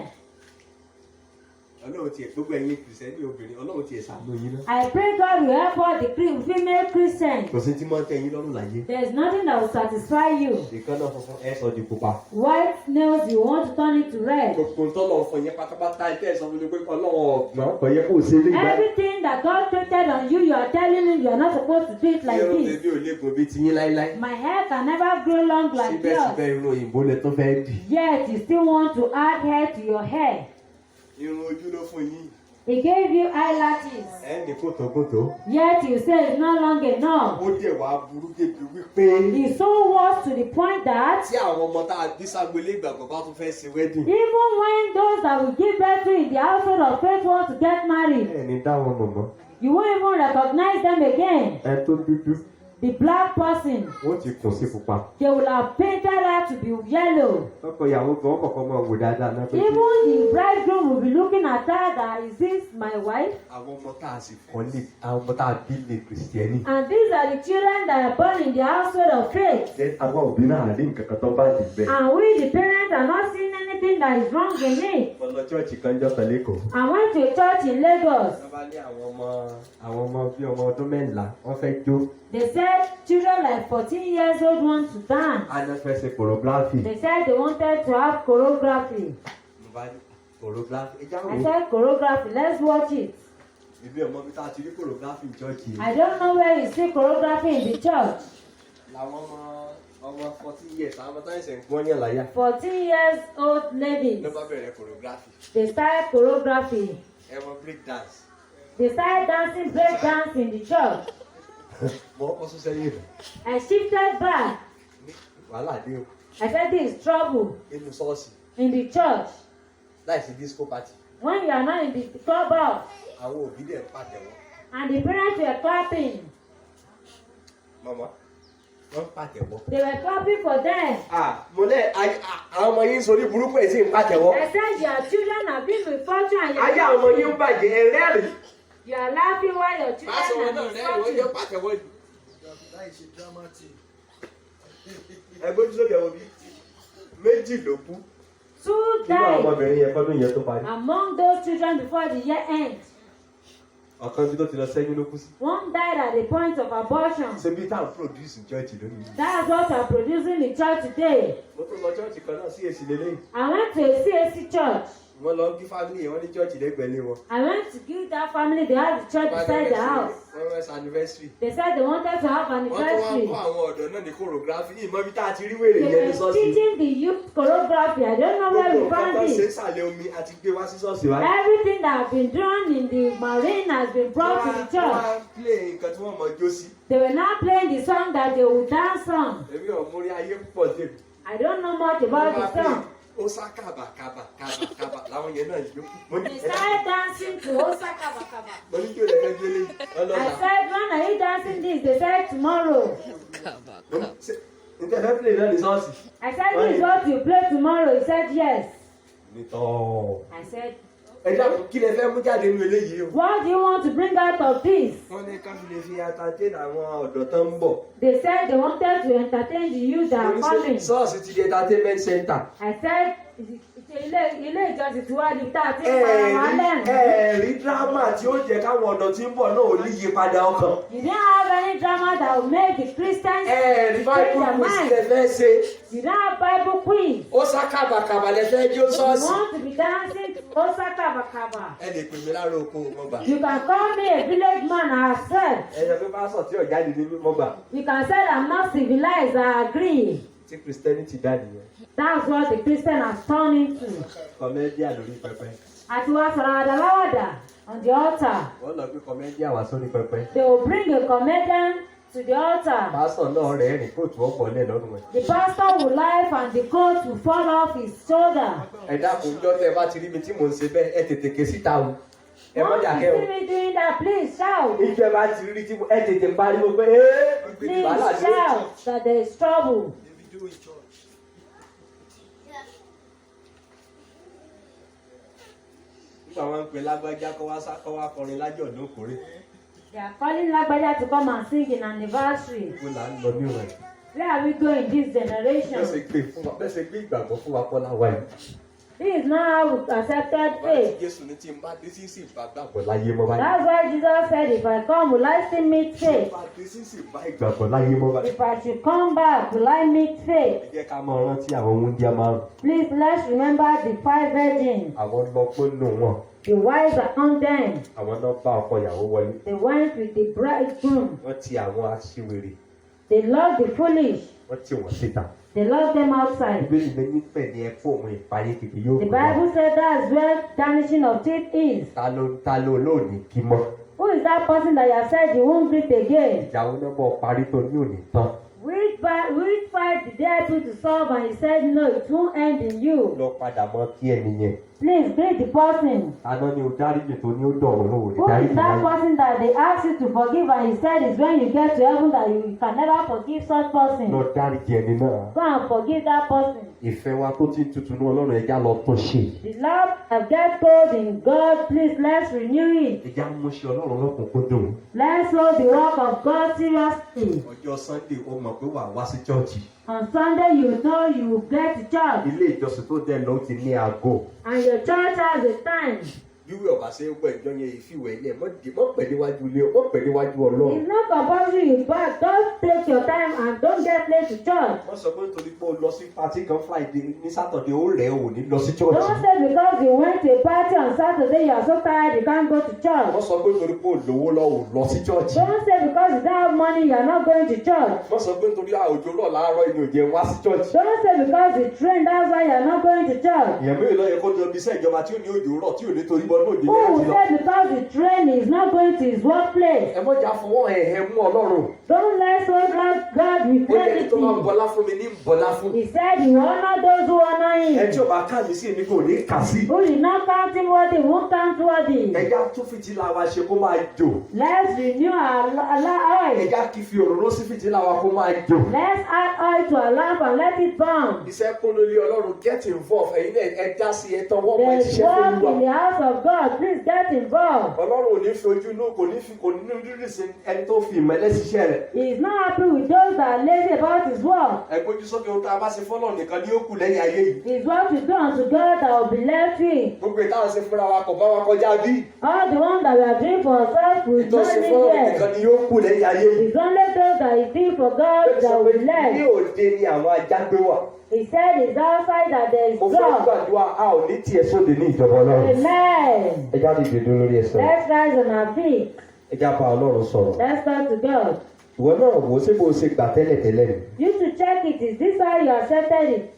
ọlọ́run tiẹ̀ gbogbo ẹ̀yin kìrìsìtẹ́nì obìnrin ọlọ́run tiẹ̀ ṣàánú yín náà. I pray God will help all the female Christians. kò sí tí máa ń tẹ́ yín lọ́rùn láyé. There is nothing that will satisfy you. ìkànnà funfun ẹ sọ di pupa. White nails, you want to turn it to red. gbogbo tọ́lọ̀ fún yẹn pátápátá ẹ̀ tẹ́ ẹ̀ sọ fún mi pé ọlọ́run ọ̀gbọ́n kò yẹ kó o ṣe lé ìgbà. Everything that God created on you, you are telling him you are not supposed to do it like irun this. tèmi ò lè gùn bí tiyín láíláí. My hair can never grow long like síbẹ̀síbẹ̀ yours. irun òyìnbó lẹ tó fẹ́ dì. Yet you still want to add hair to your hair. irun ojú ló fún yín. He gave you eyelashes. ẹ ní kòtòkòtò. Yet you say it's not long enough. ó dẹ̀ wá burú débi wípé. It's so worse to the point that tí àwọn ọmọ tá a bí ságbélé ìgbàgbọ́ bá tún fẹ́ ṣe wedding. even when those that will give birth to in the household of faith want to get married, ẹ ní dáwọn mọ̀mọ́. you won't even recognize them again. ẹ tó dúdú. The black person, wọ́n ti kùn sí pupa. they will have painted her to be yellow. lọ́kọ̀ ìyàwó gan kọ̀ọ̀kan máa wò dáadáa náà. Even the bridegroom will be looking at her that is this my wife? àwọn ọmọ tá a sì fẹ́. wọ́n lè àwọn ọmọ tá a bí lè kìrìsìtẹ́nì. And these are the children that are born in the household of faith. ṣé àwọn òbí náà rí nǹkan kan tó bá dì bẹ́ẹ̀. And we, the parents, are not seeing anything that is wrong in it. mo lọ chọ́ọ̀chì kan jọ pẹ̀lú èkó. I went to a church in Lagos. wọ́n bá ní àwọn ọmọ bíi ọmọ ọdún mẹ́ńlá wọ́n fẹ́ jó. They said children like 14 years old want to dance. àná fẹ́ ṣe choreography. They said they wanted to have choreography. mo bá ní choreography. ẹ jáwọ́. I said choreography, let's watch it. ibi ọmọ mi tá a ti rí choreography chọ́ọ̀chì. I don't know where you see choreography in the church. làwọn ọmọ 40 years àwọn ọmọ táyà ṣe ń wọ́n yàn láyà. 14 years old ladies. ló bá bẹ̀rẹ̀ choreography. They started choreography. ẹ mọ break dance. They started dancing, break dance in the church. mo kọ́ sún sẹ́yìn rẹ̀. I shifted back. wàhálà dé o. I said this is trouble nínú ṣọ́ọ̀ṣì in the church. láì sí disco party. When you are not in the clubhouse àwọn òbí dẹ̀ pàtẹ́wọ́. and the parents were clapping. mama wọ́n pàtẹ́wọ́. They were clapping for them. Mo lẹ́ àwọn ọmọ yín ń sorí burúkú ẹ̀ sì ń pàtẹ́wọ́. I said your children are being with fortune and Ayé àwọn ọmọ yín ń bàjẹ́ ẹ̀rẹ́rìn. you are laughing while your Pásọ̀ wọn children náà are rẹ́rìn wọ́n with jẹ́ fortune. pàtẹ́wọ́ jù. Ẹgbẹ́ ojú sókè wọ́n bí méjì ló kú. 2 nínú àwọn died ọmọbìnrin yẹn kọ́dún yẹn tó parí. among those children before the year ends. ọ̀kan bí tó ti lọ sẹ́yìn ló kú sí. One died at the point of abortion. ṣe bí táwọn produce in church lónìí. That's what we are producing in church today. mo tún lọ church kan náà sí èsì lélẹ́yìn. I went to a CAC church. wọ́n lọ kí family yẹn wọ́n ní church lẹ́gbẹ̀ẹ́ lé wọn. I went to give that family, they had the church beside the house. Wọ́n rẹ̀ anniversary. They said they wanted to have Wọ́n tún wá anniversary. kọ́ àwọn ọ̀dọ́ náà ní choreography. Ìmọ̀ ibi tá a ti rí wèrè They yẹn ní were sọ́ọ̀sì. teaching the youth choreography. I don't know where Gbogbo we nǹkan found tó ṣe it. sàlẹ̀ omi àti gbé wá sí sọ́ọ̀sì wa. Everything that has been done in the marine has been brought to the Wọ́n church. á play nǹkan tí wọ́n mọ̀ jó sí. They were now playing the song that they would dance on. Èmi ò mórí ayé púpọ̀ tèmi. I don't know much about the song. Ó sá kàbà láwọn yẹn náà yó. Mo ní They started dancing to Osaka Bakaba. mo ní kí o lè fẹ́ gbélé I ọlọ́dà. said, when are you dancing this? They said, tomorrow. níta fẹ́ play náà ní sọ́ọ̀sì. I said, this is what you play tomorrow. He said, yes. nítọ́. I said, Ẹ dákun kí lẹ fẹ́ mú jáde nínú eléyìí o. what do you want to bring out of this? Wọ́n ní ká fi lè fi entertain àwọn ọ̀dọ́ tó ń bọ̀. They said they wanted to entertain the youth that are coming. Sọ́ọ̀sì ti di entertainment center. I said, ilé ìjọsìn tí wàá di tá a ti ń para wọn lẹ́nu. Ẹ̀ẹ̀rí dírámà tí ó jẹ́ káwọn ọ̀dọ́ tí ń bọ̀ náà ò ní yí padà ọkàn. You didn't have any drama that will make the Christians Ẹ̀ẹ̀rí change Bible their quiz mind. lẹ fẹ́ ṣe. You don't have Bible quiz. Ó sá kàbàkàbà lẹ fẹ́ jó You sọ́ọ̀sì. want to be dancing to Osaka Bakaba. Ẹ lè pè mí lára oko mọ́gbà. You can call me a village man, I have said. Ẹ̀yọ̀ pé pásọ̀ tí ọ̀já di ní mọ́gbà. You can say I'm not civilized, I agree. Tí Christianity dá nìyẹn. That's what the Christian has turned into. Kọ̀mẹ́díà lórí pẹpẹ. Àti wá sọ̀rọ̀ àdàláwàdà on the altar. Wọ́n lọ gbé kọ̀mẹ́díà wá sórí pẹpẹ. They will bring a comedian to the altar. Pásọ̀ náà rẹ̀ rìn kóòtù ọ̀pọ̀ lẹ̀ lọ́rùn ẹ̀. The pastor will laugh and the coat will fall off his shoulder. Ẹ dákun jọ́ tẹ́ bá ti rí mi tí mò ń ṣe bẹ́ẹ̀ ẹ tètè ké síta o. Ẹ mọ́ Once jà you kẹ́ o. see me doing that, please shout. Ìjọ ẹ bá ti rí tí ẹ tètè pariwo pé wàhálà Please dé. shout that there is trouble. Nígbà wọn ń pe lágbájá kọ́ wá kọrin lájọ̀dún kórè. They are calling Lagbaja to come and sing in anniversary. Mo là ń lọ ní ìwọ̀n. Where are we going this generation? Bẹ́ẹ̀ ṣe gbé ìgbàgbọ́ fún wa kọ́ láwa yìí. This is not how we accepted faith. Jésù ní tí n bá dé sí sì bá gbàgbọ́ láyé mọ́ báyìí. That's why Jesus said, if I come, will I still meet faith? Bá dé sí sì bá ìgbàgbọ́ láyé mọ́ báyìí. If I should come back, will I meet faith? Ẹ jẹ́ ká máa rántí àwọn wúndíá márùn-ún. Please, let's remember the 5 virgins. Àwọn lọ́gbọ́n nù wọn. The wives are on them. Àwọn náà bá ọkọ ìyàwó wọlé. They went with the bridegroom. Wọ́n ti àwọn aṣiwèrè. They locked the foolish. Wọ́n tì wọ́n síta. They locked them outside. Ìbéèrè mi ní pẹ̀ ní ẹ̀kọ́ òun ìparí kìkì yóò The gbé wọn. Bible said that's where damnation of teeth is. Ta ló lóòní kí mọ́? Who is that person that you have said you won't greet again? Ìyàwó náà bọ̀ parí tó ní òní tán. Which fight did they help you to solve and he said no, it won't end in you? Lọ padà mọ́ kí ẹni yẹn. Please greet the person. Àná ni o dáríjì tó ní ó dọ̀rùn ló wò ní Who is dáríjì that láyé. person that they asked you to forgive and he said it's when you get to heaven that you can never forgive such person? Lọ dáríjì ẹni náà. Go and forgive that person. Ìfẹ́ wa tó ti ń tutù ní Ọlọ́run ẹja lọ tún ṣe. The love of get cold in God, please let's renew it. Ẹja mú ṣe Ọlọ́run lọ́kùnkúndùn. Let's hold the work of God seriously. Ọjọ́ Sunday ó mọ̀ pé wà wá sí chọ́ọ̀chì. On Sunday you know you will get to church Ilé ìjọsìn tó dẹ̀ lọ ti ní aago. and your church has a time. Yíwé ọ̀bà ṣe ń gbọ́ ìjọ yẹn ìfìwẹ̀ ilé mọ́ pẹ̀ níwájú ilé mọ́ pẹ̀ níwájú Ọlọ́run. It's not compulsory you back. Just take your time and don't get late to church. Wọ́n sọ pé nítorí pé o lọ sí pátí kan Friday ní Saturday ó rẹ̀ ò ní lọ sí chọ́ọ̀chì. Don't say because you went to a party on Saturday you are so tired you can't go to church. Wọ́n sọ pé nítorí pé o lówó lọ ò lọ sí chọ́ọ̀chì. Don't say because you don't have money you are not going to church. Wọ́n sọ pé nítorí òjò rọ̀ láàárọ̀ inú òjò wá sí chọ́ọ̀chì. Don't say because the train that's why you are not going to church. Èèyàn mélòó ló yẹ kó lọ bí iṣẹ́ ìjọba tí ò ní òjò rọ̀ tí ò ní torí bọ́ọ̀lù òjò Who yẹn will ti lọ. say because the train is not going to his workplace? Ẹ mọ̀jà fọwọ́ ẹ̀hẹ̀ mú Ọlọ́run. Don't let so God with Ó yẹ kí tó máa anything. bọlá fún mi ní bọlá fún. He said he will honor those who honor him. ẹ tí ò bá kà mí sí èmi kò ní kà sí. Who did not count him worthy, won't count worthy. ẹja tún fìtílà wa ṣe kó máa jò. Let's renew our oil. ẹja kì í fi òróró sí fìtílà wa kó máa jò. Let's add oil to our lamp and let it burn. iṣẹ́ kún lórí ọlọ́run get involved ẹ̀yin náà ẹ dá sí ẹ tọwọ́ mọ́ There's ìṣiṣẹ́ fún work in wa. the house of God. Please get involved. ọlọ́run ò ní fi ojú inú kò ní dúdú sí ẹni tó fi ìmọ̀lẹ́ ṣiṣẹ́ rẹ̀. He is not happy with those that are lazy about his work. ẹ gbójú sókè ohun tá a bá ṣe fọ́lọ́ nìkan ni ó kù lẹ́yìn ayé yìí. His work is done to God that will be left with. gbogbo ìtàn ṣe fúnra wa kò bá wa kọjá bí. All the ones that we are doing for ourselves will ìtàn ṣe not need fọ́lọ́ them. nìkan ni ó kù lẹ́yìn ayé yìí. It's only those that is doing for God that will be ní left. òde ni àwọn ajá gbé wà. He said it's outside that there is mo fẹ́ God. gbàdúrà a ò ní tiẹ̀ sóde ní ìjọba ọlọ́run. Amen. ẹ jáde dìde lórí ẹsẹ̀ Let's rise on our feet. ẹ já bá ọlọ́run sọ̀rọ̀. Let's talk to God. ìwọ náà wò ó ṣé bó o ṣe gbà tẹ́lẹ̀tẹ́lẹ̀ ni. You to check it. Is this how you accepted it?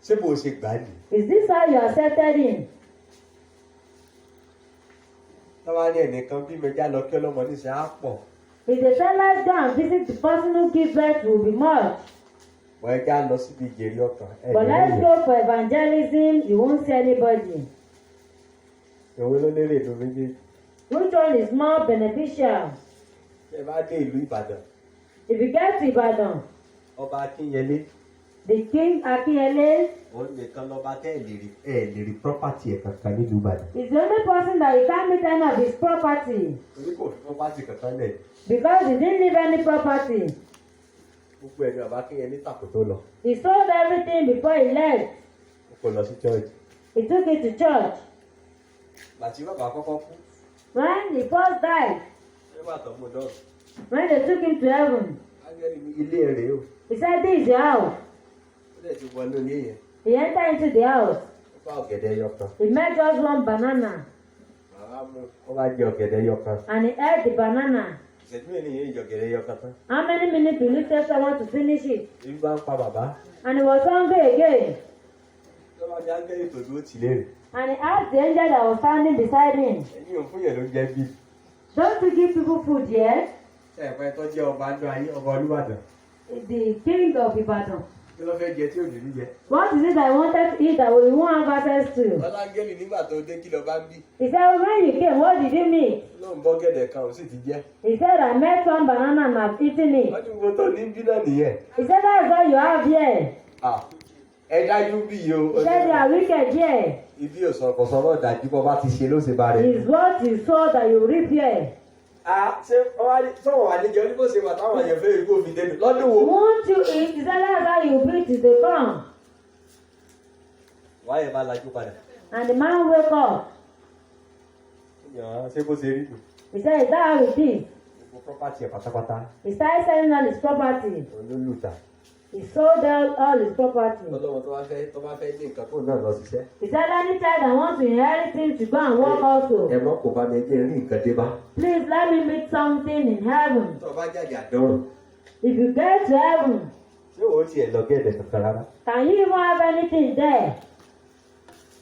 ṣé bó o ṣe gbà á nì. Is this how you accepted him? táwa ní ẹnìkan bí mẹjá lọ kí ọlọ́mọ níṣẹ́ á pọ̀. If they say let's go and visit the person who gives birth will be much. wọ́n ẹja lọ síbi ìjèrè ọkàn. But let's go for evangelism, you won't see anybody. ìwé ló lérè ìlú méjèèjì. Which one is more beneficial? ẹ bá dé ìlú Ìbàdàn. If you get to Ibadan, ọba Akínyẹlé. the King Akinyele òun nìkan lọ́ba tẹ́ ẹ̀ lè rí property ẹ̀ kankan nílùú Ìbàdàn. is the only person that you can't meet any of his property torí kò fi property kankan lẹ̀. because he didn't leave any property. gbogbo ẹ̀mí ọba Akínyẹlé tàkò tó lọ. He sold everything before he left. ó kò lọ sí church. He took it to church. bàtí bàbá kọ́kọ́ kú. When he first died, ẹ bá tọ́ mú un dọ́rùn. when they took him to heaven, ángẹ́lì ní ilé rèé o. he said, "This is your house." ó dẹ̀ ti wọnú ilé yẹn. He entered into the house. ó bá ọ̀gẹ̀dẹ̀ ẹyọ kan. He met just one banana bàbá mú ó bá jẹ ọ̀gẹ̀dẹ̀ ẹyọ kan. and he ate the banana. ìṣẹ́jú mẹ́rin yẹn ìjọ ọ̀gẹ̀dẹ̀ ẹyọ kan tán. How many minutes will it take someone to finish it? ibi bá ń pa bàbá. And he was hungry again. ló bá ní ángẹ́lì tó dúró tì léèrè. And he asked the angel that was standing beside him, ẹ̀yin ò fún yẹn ló jẹ́ bí. "Don't you give people food yet?" ṣé ẹ̀pẹ́ tó jẹ́ ọba ńlọ ayé ọba Olúbàdàn. The king of Ibadan. kí ló fẹ́ jẹ tí ò ní ní jẹ. What is it I wanted to eat that we won't have access to? ọlángẹ́lì nígbà tó dé kí lọ bá ń bí. He said, "When you came, what did you meet?" ló ń bọ́ gẹ̀dẹ̀ kan ò sì ti jẹ́. He said, "I met one banana and I've eaten it." wọ́n ti wo tó ní bí náà nìyẹn. He said, "That's all you have here." ẹ dájú bí yìí o. He said, "You are wicked here. ibi òsànkọ̀sán náà dájú bọ́ bá ti ṣe ló ṣe bá rẹ̀. It's what you sow that you reap here." ṣé sọ̀rọ̀ wà níjọ ní bó ṣe wà táwọn èèyàn fẹ́ẹ́ kó fi dénú lọ́dún wo. Won't you eat? He said, "That's how you beat till they come." wáyé bá lajú padà. And the man woke up. ṣé bó ṣe rí nù. He said, "Is that how it is?" gbogbo property ẹ̀ pátápátá He started selling all his property. olólùtà. He sold all his property. ọlọ́wọ́ tó bá fẹ́ ní nǹkan tó náà lọ ṣiṣẹ́. He said, "Any child that wants to inherit him to go and work also. ẹ mọ́ kò bá mi jẹ́ rí nǹkan dé bá. Please let me meet something in heaven." tó o bá jáde àdánrùn. If you get to heaven, ṣé o tiẹ̀ lọ gẹ̀ẹ́dẹ̀ kankan rárá. can you even have anything there?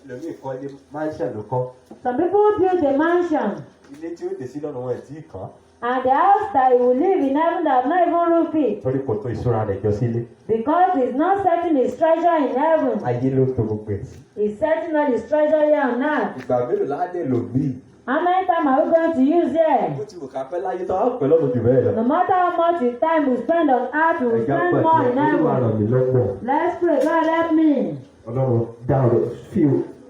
lómi kọ́ ní mansion ló kọ́. Some people build a mansion, ilé tí ó dé sí lọ́nà wọn ẹ̀ tí ì kàn. and the house that he will live in heaven that have not even roof it, torí kò tó ìṣúra rẹ̀ jọ sílé. because he's not setting his treasure in heaven. ayé ló tó gbogbo ẹ̀ sí. He's setting all his treasure here on earth. ìgbà mélòó láàdé lò bí. How many times are we going to use here? ó ti wò ká pẹ́ láyé tó á pẹ́ lọ́dún jù bẹ́ẹ̀ lọ. No matter how much time we spend on earth, we will spend more in Olúwa ràn heaven. mí lọ́gbọ̀n. Let's pray. God help me. Ọlọ́run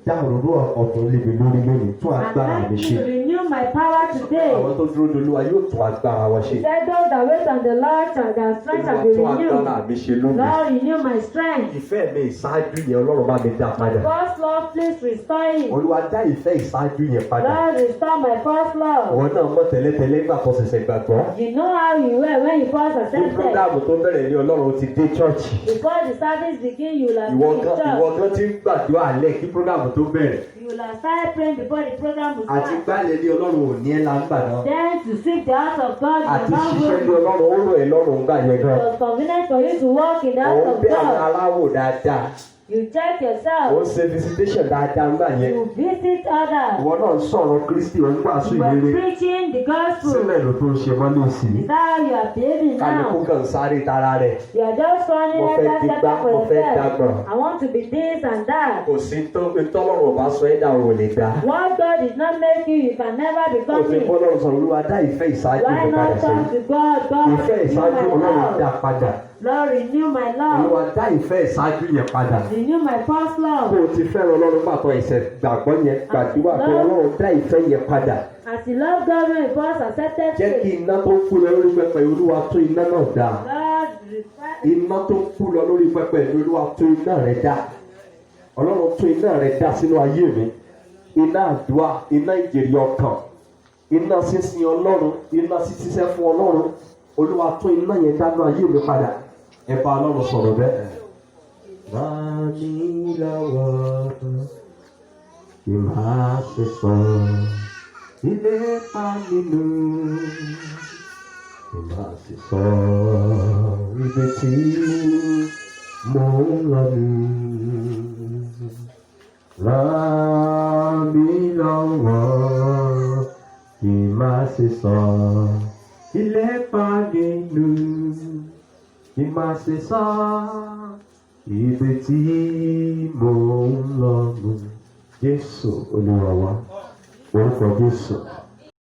dá òróró ọ̀tún lé mi lórí lónìí tún And agbára let mi me ṣe. renew my power today. àwọn tó dúró de Olúwa yóò tún agbára wọn ṣe. He said, "Those that wait on the Lord shall their strength shall Olúwa be tún renewed." agbára mi ṣe lónìí. Lord, renew my strength. ìfẹ́ mi ìṣáájú yẹn Ọlọ́run bá mi dá padà. First love, please restore it. Olúwa dá ìfẹ́ ìṣáájú yẹn padà. Lord, restore my first love. àwọn náà mọ̀ tẹ́lẹ̀tẹ́lẹ̀ nígbà tó ṣẹ̀ṣẹ̀ gbàgbọ́. You know how you were when you first ní accepted. prógámù tó bẹ̀rẹ̀ ní Ọlọ́run ti dé chọ́ọ̀chì. Before the service begin, you will have ìwọ been in church. gan ti ń gbàdúrà alẹ́ kí prógámù tó bẹ̀rẹ̀. You will have started praying before the program will àti start. gbálẹ̀ ní Ọlọ́run ò ní ẹ́ la ń gbà náà. Then to seek the house of God, àti you are ṣiṣẹ́ ní not Ọlọ́run ó rọ̀ ẹ́ lọ́rùn gbà yẹn It gan. was convenient for you to walk in the house òun of bí àwọn God. aláwò dáadáa. You check ó yourself. ṣe visitation dáadáa ńgbà yẹn You visit others. ìwọ náà ń sọ̀rọ̀ Kristi ò ń wàásù You are ìrere preaching the gospel. sílẹ̀ ló tó ń ṣe mọ́ ní òsì Is that how you are behaving kálukú now? kan sáré tara rẹ̀ You are just running Mo fẹ́ every digbá, step for mo fẹ́ yourself. dàgbà. I want to be this and that. kò sí tọ́lọ́run ọba sọ ẹ̀dá òun ò lè dá What God did not make you, you can never kò become sí it. bọ́lọ́run sọ̀rọ̀ Olúwa dá ìfẹ́ ìṣáájú Why mi padà not sí talk to God? God, ìfẹ́ renew ìṣáájú my Ọlọ́run dá love. padà Lord, renew my love. Olúwa dá ìfẹ́ ìṣáájú yẹn padà Renew my first bó love. o ti fẹ́ràn Ọlọ́run pàtó ìṣẹ̀ gbàgbọ́ yẹn gbàdúrà pé Ọlọ́run dá ìfẹ́ yẹn padà As you love God when you first accepted jẹ́ kí faith, iná tó kú lọ lórí pẹpẹ Olúwa tún iná náà dá Lord, require iná tó kú lọ lórí pẹpẹ Olúwa tún iná rẹ dá Ọlọ́run tún iná rẹ dá sínú ayé mi iná àdúrà iná ìjèrè ọkàn iná sísin Ọlọ́run iná sísísẹ́ fún Ọlọ́run Olúwa tún iná yẹn dánú ayé mi padà ẹ bá Ọlọ́run sọ̀rọ̀ bẹ́ẹ̀. Ràn mí lọ́wọ́ kí n má ṣe sọ ilé pa nínú kí n má ṣe sọ ibi tí mo ń lọ nù. Ràn mí lọ́wọ́ kí n má ṣe sọ ilé pa nínú kí n má ṣe sọ ibi tí mo ń lọ nù. Jésù Olúwa wa orúkọ Jésù.